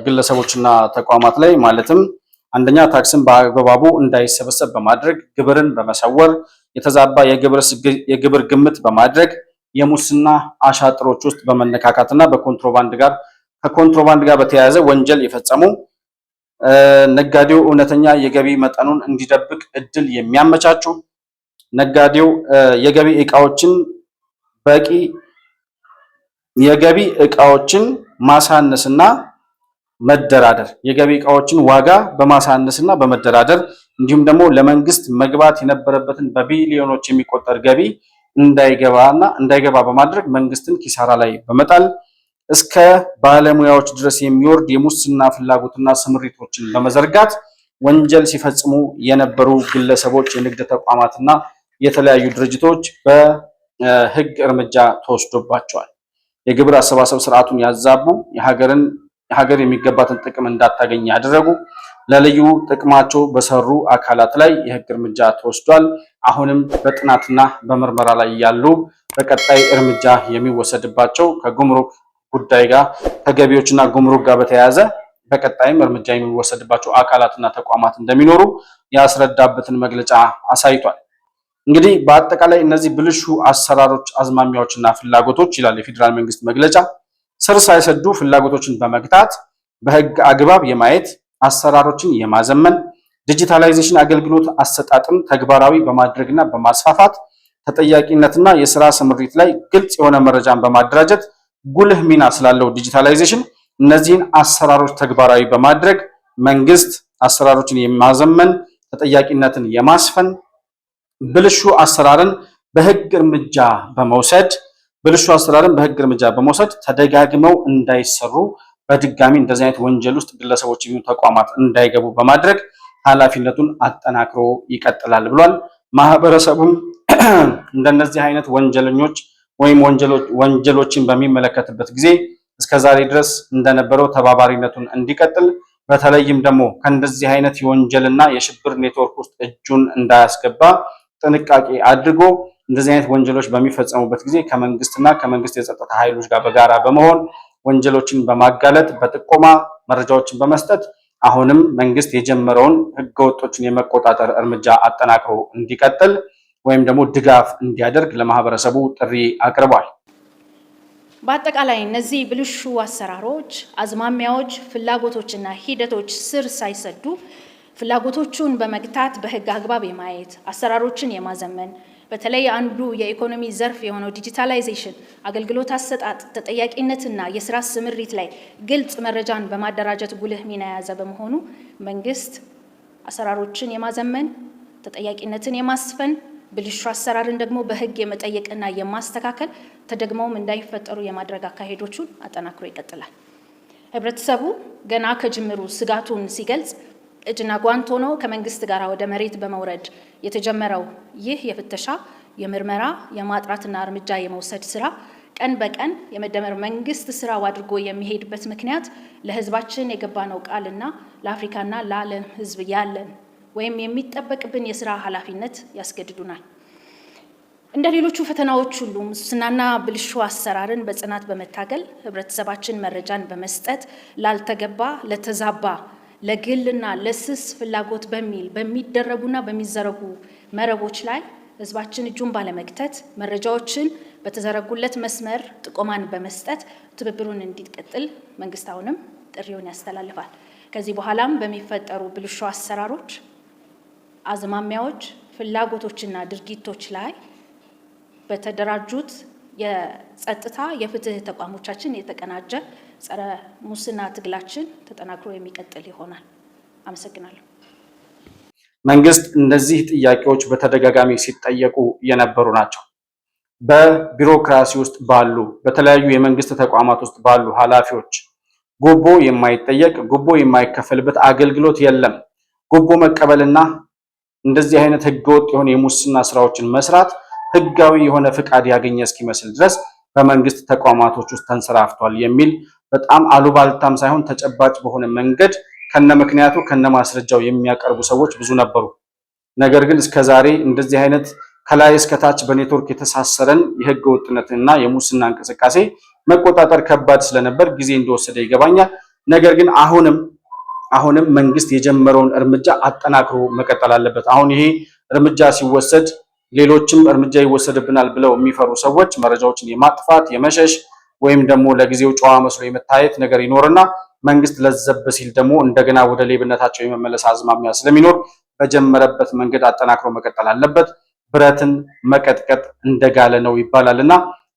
ግለሰቦችና ተቋማት ላይ ማለትም አንደኛ ታክስን በአግባቡ እንዳይሰበሰብ በማድረግ ግብርን በመሰወር የተዛባ የግብር ግምት በማድረግ የሙስና አሻጥሮች ውስጥ በመነካካትና ከኮንትሮባንድ ጋር በተያያዘ ወንጀል የፈጸሙ ነጋዴው እውነተኛ የገቢ መጠኑን እንዲደብቅ እድል የሚያመቻቹ ነጋዴው የገቢ እቃዎችን ማሳነስና መደራደር የገቢ እቃዎችን ዋጋ በማሳነስና በመደራደር እንዲሁም ደግሞ ለመንግስት መግባት የነበረበትን በቢሊዮኖች የሚቆጠር ገቢ እንዳይገባ በማድረግ መንግስትን ኪሳራ ላይ በመጣል እስከ ባለሙያዎች ድረስ የሚወርድ የሙስና ፍላጎትና ስምሪቶችን በመዘርጋት ወንጀል ሲፈጽሙ የነበሩ ግለሰቦች፣ የንግድ ተቋማትና የተለያዩ ድርጅቶች በህግ እርምጃ ተወስዶባቸዋል። የግብር አሰባሰብ ስርዓቱን ያዛቡ፣ የሀገር የሚገባትን ጥቅም እንዳታገኝ ያደረጉ፣ ለልዩ ጥቅማቸው በሰሩ አካላት ላይ የህግ እርምጃ ተወስዷል። አሁንም በጥናትና በምርመራ ላይ ያሉ በቀጣይ እርምጃ የሚወሰድባቸው ከጉምሩክ ጉዳይ ጋር ከገቢዎችና ጉምሩክ ጋር በተያያዘ በቀጣይም እርምጃ የሚወሰድባቸው አካላትና ተቋማት እንደሚኖሩ ያስረዳበትን መግለጫ አሳይቷል። እንግዲህ በአጠቃላይ እነዚህ ብልሹ አሰራሮች፣ አዝማሚያዎችና ፍላጎቶች ይላል የፌዴራል መንግስት መግለጫ ስር ሳይሰዱ ፍላጎቶችን በመግታት በህግ አግባብ የማየት አሰራሮችን የማዘመን ዲጂታላይዜሽን አገልግሎት አሰጣጥን ተግባራዊ በማድረግና በማስፋፋት ተጠያቂነትና የስራ ስምሪት ላይ ግልጽ የሆነ መረጃን በማደራጀት ጉልህ ሚና ስላለው ዲጂታላይዜሽን እነዚህን አሰራሮች ተግባራዊ በማድረግ መንግስት አሰራሮችን የማዘመን ተጠያቂነትን የማስፈን ብልሹ አሰራርን በህግ እርምጃ በመውሰድ ብልሹ አሰራርን በህግ እርምጃ በመውሰድ ተደጋግመው እንዳይሰሩ በድጋሚ እንደዚህ አይነት ወንጀል ውስጥ ግለሰቦች የሚሆኑ ተቋማት እንዳይገቡ በማድረግ ኃላፊነቱን አጠናክሮ ይቀጥላል ብሏል። ማህበረሰቡም እንደነዚህ አይነት ወንጀለኞች ወይም ወንጀሎችን በሚመለከትበት ጊዜ እስከዛሬ ድረስ እንደነበረው ተባባሪነቱን እንዲቀጥል በተለይም ደግሞ ከእንደዚህ አይነት የወንጀልና የሽብር ኔትወርክ ውስጥ እጁን እንዳያስገባ ጥንቃቄ አድርጎ እንደዚህ አይነት ወንጀሎች በሚፈጸሙበት ጊዜ ከመንግስትና ከመንግስት የጸጥታ ኃይሎች ጋር በጋራ በመሆን ወንጀሎችን በማጋለጥ በጥቆማ መረጃዎችን በመስጠት አሁንም መንግስት የጀመረውን ህገወጦችን የመቆጣጠር እርምጃ አጠናክሮ እንዲቀጥል ወይም ደግሞ ድጋፍ እንዲያደርግ ለማህበረሰቡ ጥሪ አቅርቧል። በአጠቃላይ እነዚህ ብልሹ አሰራሮች፣ አዝማሚያዎች፣ ፍላጎቶችና ሂደቶች ስር ሳይሰዱ ፍላጎቶቹን በመግታት በህግ አግባብ የማየት አሰራሮችን የማዘመን በተለይ አንዱ የኢኮኖሚ ዘርፍ የሆነው ዲጂታላይዜሽን አገልግሎት አሰጣጥ ተጠያቂነትና የስራ ስምሪት ላይ ግልጽ መረጃን በማደራጀት ጉልህ ሚና የያዘ በመሆኑ መንግስት አሰራሮችን የማዘመን ተጠያቂነትን የማስፈን ብልሹ አሰራርን ደግሞ በህግ የመጠየቅና የማስተካከል ተደግመውም እንዳይፈጠሩ የማድረግ አካሄዶቹን አጠናክሮ ይቀጥላል። ህብረተሰቡ ገና ከጅምሩ ስጋቱን ሲገልጽ እጅና ጓንት ሆኖ ከመንግስት ጋር ወደ መሬት በመውረድ የተጀመረው ይህ የፍተሻ፣ የምርመራ፣ የማጥራትና እርምጃ የመውሰድ ስራ ቀን በቀን የመደመር መንግስት ስራው አድርጎ የሚሄድበት ምክንያት ለህዝባችን የገባነው ቃልና ለአፍሪካና ለዓለም ህዝብ ያለን ወይም የሚጠበቅብን የስራ ኃላፊነት ያስገድዱናል። እንደ ሌሎቹ ፈተናዎች ሁሉ ሙስናና ብልሹ አሰራርን በጽናት በመታገል ህብረተሰባችን መረጃን በመስጠት ላልተገባ፣ ለተዛባ፣ ለግልና ለስስ ፍላጎት በሚል በሚደረጉና በሚዘረጉ መረቦች ላይ ህዝባችን እጁን ባለመክተት መረጃዎችን በተዘረጉለት መስመር ጥቆማን በመስጠት ትብብሩን እንዲቀጥል መንግስት አሁንም ጥሪውን ያስተላልፋል። ከዚህ በኋላም በሚፈጠሩ ብልሹ አሰራሮች፣ አዝማሚያዎች፣ ፍላጎቶችና ድርጊቶች ላይ በተደራጁት የጸጥታ የፍትህ ተቋሞቻችን የተቀናጀ ጸረ ሙስና ትግላችን ተጠናክሮ የሚቀጥል ይሆናል። አመሰግናለሁ። መንግስት እንደዚህ ጥያቄዎች በተደጋጋሚ ሲጠየቁ የነበሩ ናቸው። በቢሮክራሲ ውስጥ ባሉ በተለያዩ የመንግስት ተቋማት ውስጥ ባሉ ኃላፊዎች ጉቦ የማይጠየቅ ጉቦ የማይከፈልበት አገልግሎት የለም። ጉቦ መቀበልና እንደዚህ አይነት ህገወጥ የሆነ የሙስና ስራዎችን መስራት ህጋዊ የሆነ ፍቃድ ያገኘ እስኪመስል ድረስ በመንግስት ተቋማቶች ውስጥ ተንሰራፍቷል የሚል በጣም አሉባልታም ሳይሆን ተጨባጭ በሆነ መንገድ ከነምክንያቱ ከነማስረጃው የሚያቀርቡ ሰዎች ብዙ ነበሩ። ነገር ግን እስከዛሬ እንደዚህ አይነት ከላይ እስከታች በኔትወርክ የተሳሰረን የህገ ወጥነትና የሙስና እንቅስቃሴ መቆጣጠር ከባድ ስለነበር ጊዜ እንደወሰደ ይገባኛል። ነገር ግን አሁንም መንግስት የጀመረውን እርምጃ አጠናክሮ መቀጠል አለበት። አሁን ይሄ እርምጃ ሲወሰድ ሌሎችም እርምጃ ይወሰድብናል ብለው የሚፈሩ ሰዎች መረጃዎችን የማጥፋት የመሸሽ ወይም ደግሞ ለጊዜው ጨዋ መስሎ የመታየት ነገር ይኖርና መንግስት ለዘብ ሲል ደግሞ እንደገና ወደ ሌብነታቸው የመመለስ አዝማሚያ ስለሚኖር በጀመረበት መንገድ አጠናክሮ መቀጠል አለበት። ብረትን መቀጥቀጥ እንደጋለ ነው ይባላልና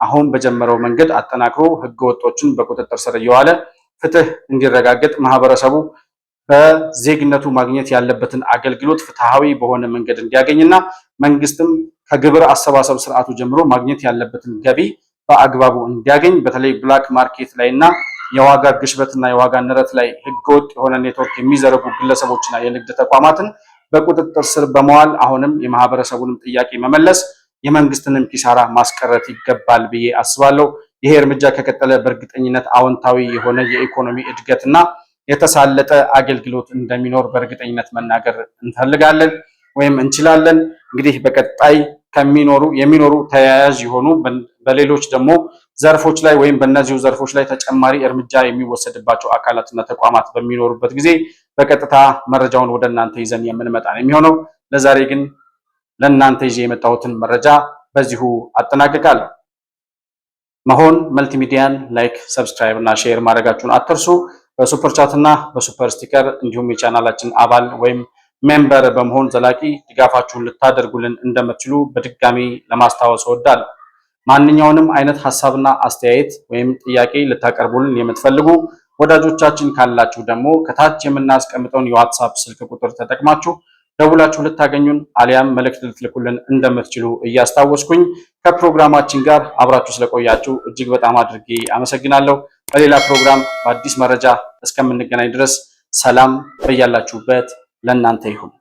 አሁን በጀመረው መንገድ አጠናክሮ ህገወጦችን በቁጥጥር ስር እየዋለ ፍትህ እንዲረጋገጥ ማህበረሰቡ በዜግነቱ ማግኘት ያለበትን አገልግሎት ፍትሃዊ በሆነ መንገድ እንዲያገኝና መንግስትም ከግብር አሰባሰብ ስርዓቱ ጀምሮ ማግኘት ያለበትን ገቢ በአግባቡ እንዲያገኝ በተለይ ብላክ ማርኬት ላይና የዋጋ ግሽበትና የዋጋ ንረት ላይ ህገወጥ የሆነ ኔትወርክ የሚዘረጉ ግለሰቦችና የንግድ ተቋማትን በቁጥጥር ስር በመዋል አሁንም የማህበረሰቡንም ጥያቄ መመለስ የመንግስትንም ኪሳራ ማስቀረት ይገባል ብዬ አስባለሁ። ይሄ እርምጃ ከቀጠለ በእርግጠኝነት አዎንታዊ የሆነ የኢኮኖሚ እድገትና የተሳለጠ አገልግሎት እንደሚኖር በእርግጠኝነት መናገር እንፈልጋለን ወይም እንችላለን። እንግዲህ በቀጣይ የሚኖሩ ተያያዥ የሆኑ በሌሎች ደግሞ ዘርፎች ላይ ወይም በእነዚሁ ዘርፎች ላይ ተጨማሪ እርምጃ የሚወሰድባቸው አካላትና ተቋማት በሚኖሩበት ጊዜ በቀጥታ መረጃውን ወደ እናንተ ይዘን የምንመጣ ነው የሚሆነው። ለዛሬ ግን ለእናንተ ይዤ የመጣሁትን መረጃ በዚሁ አጠናቅቃለሁ። መሆን መልቲሚዲያን ላይክ፣ ሰብስክራይብ እና ሼር ማድረጋችሁን አትርሱ። በሱፐር ቻት እና በሱፐር ስቲከር እንዲሁም የቻናላችን አባል ወይም ሜምበር በመሆን ዘላቂ ድጋፋችሁን ልታደርጉልን እንደምትችሉ በድጋሚ ለማስታወስ እወዳለሁ። ማንኛውንም አይነት ሐሳብና አስተያየት ወይም ጥያቄ ልታቀርቡልን የምትፈልጉ ወዳጆቻችን ካላችሁ ደግሞ ከታች የምናስቀምጠውን የዋትስአፕ ስልክ ቁጥር ተጠቅማችሁ ደውላችሁ ልታገኙን አሊያም መልእክት ልትልኩልን እንደምትችሉ እያስታወስኩኝ ከፕሮግራማችን ጋር አብራችሁ ስለቆያችሁ እጅግ በጣም አድርጌ አመሰግናለሁ። በሌላ ፕሮግራም በአዲስ መረጃ እስከምንገናኝ ድረስ ሰላም በያላችሁበት ለእናንተ ይሁን።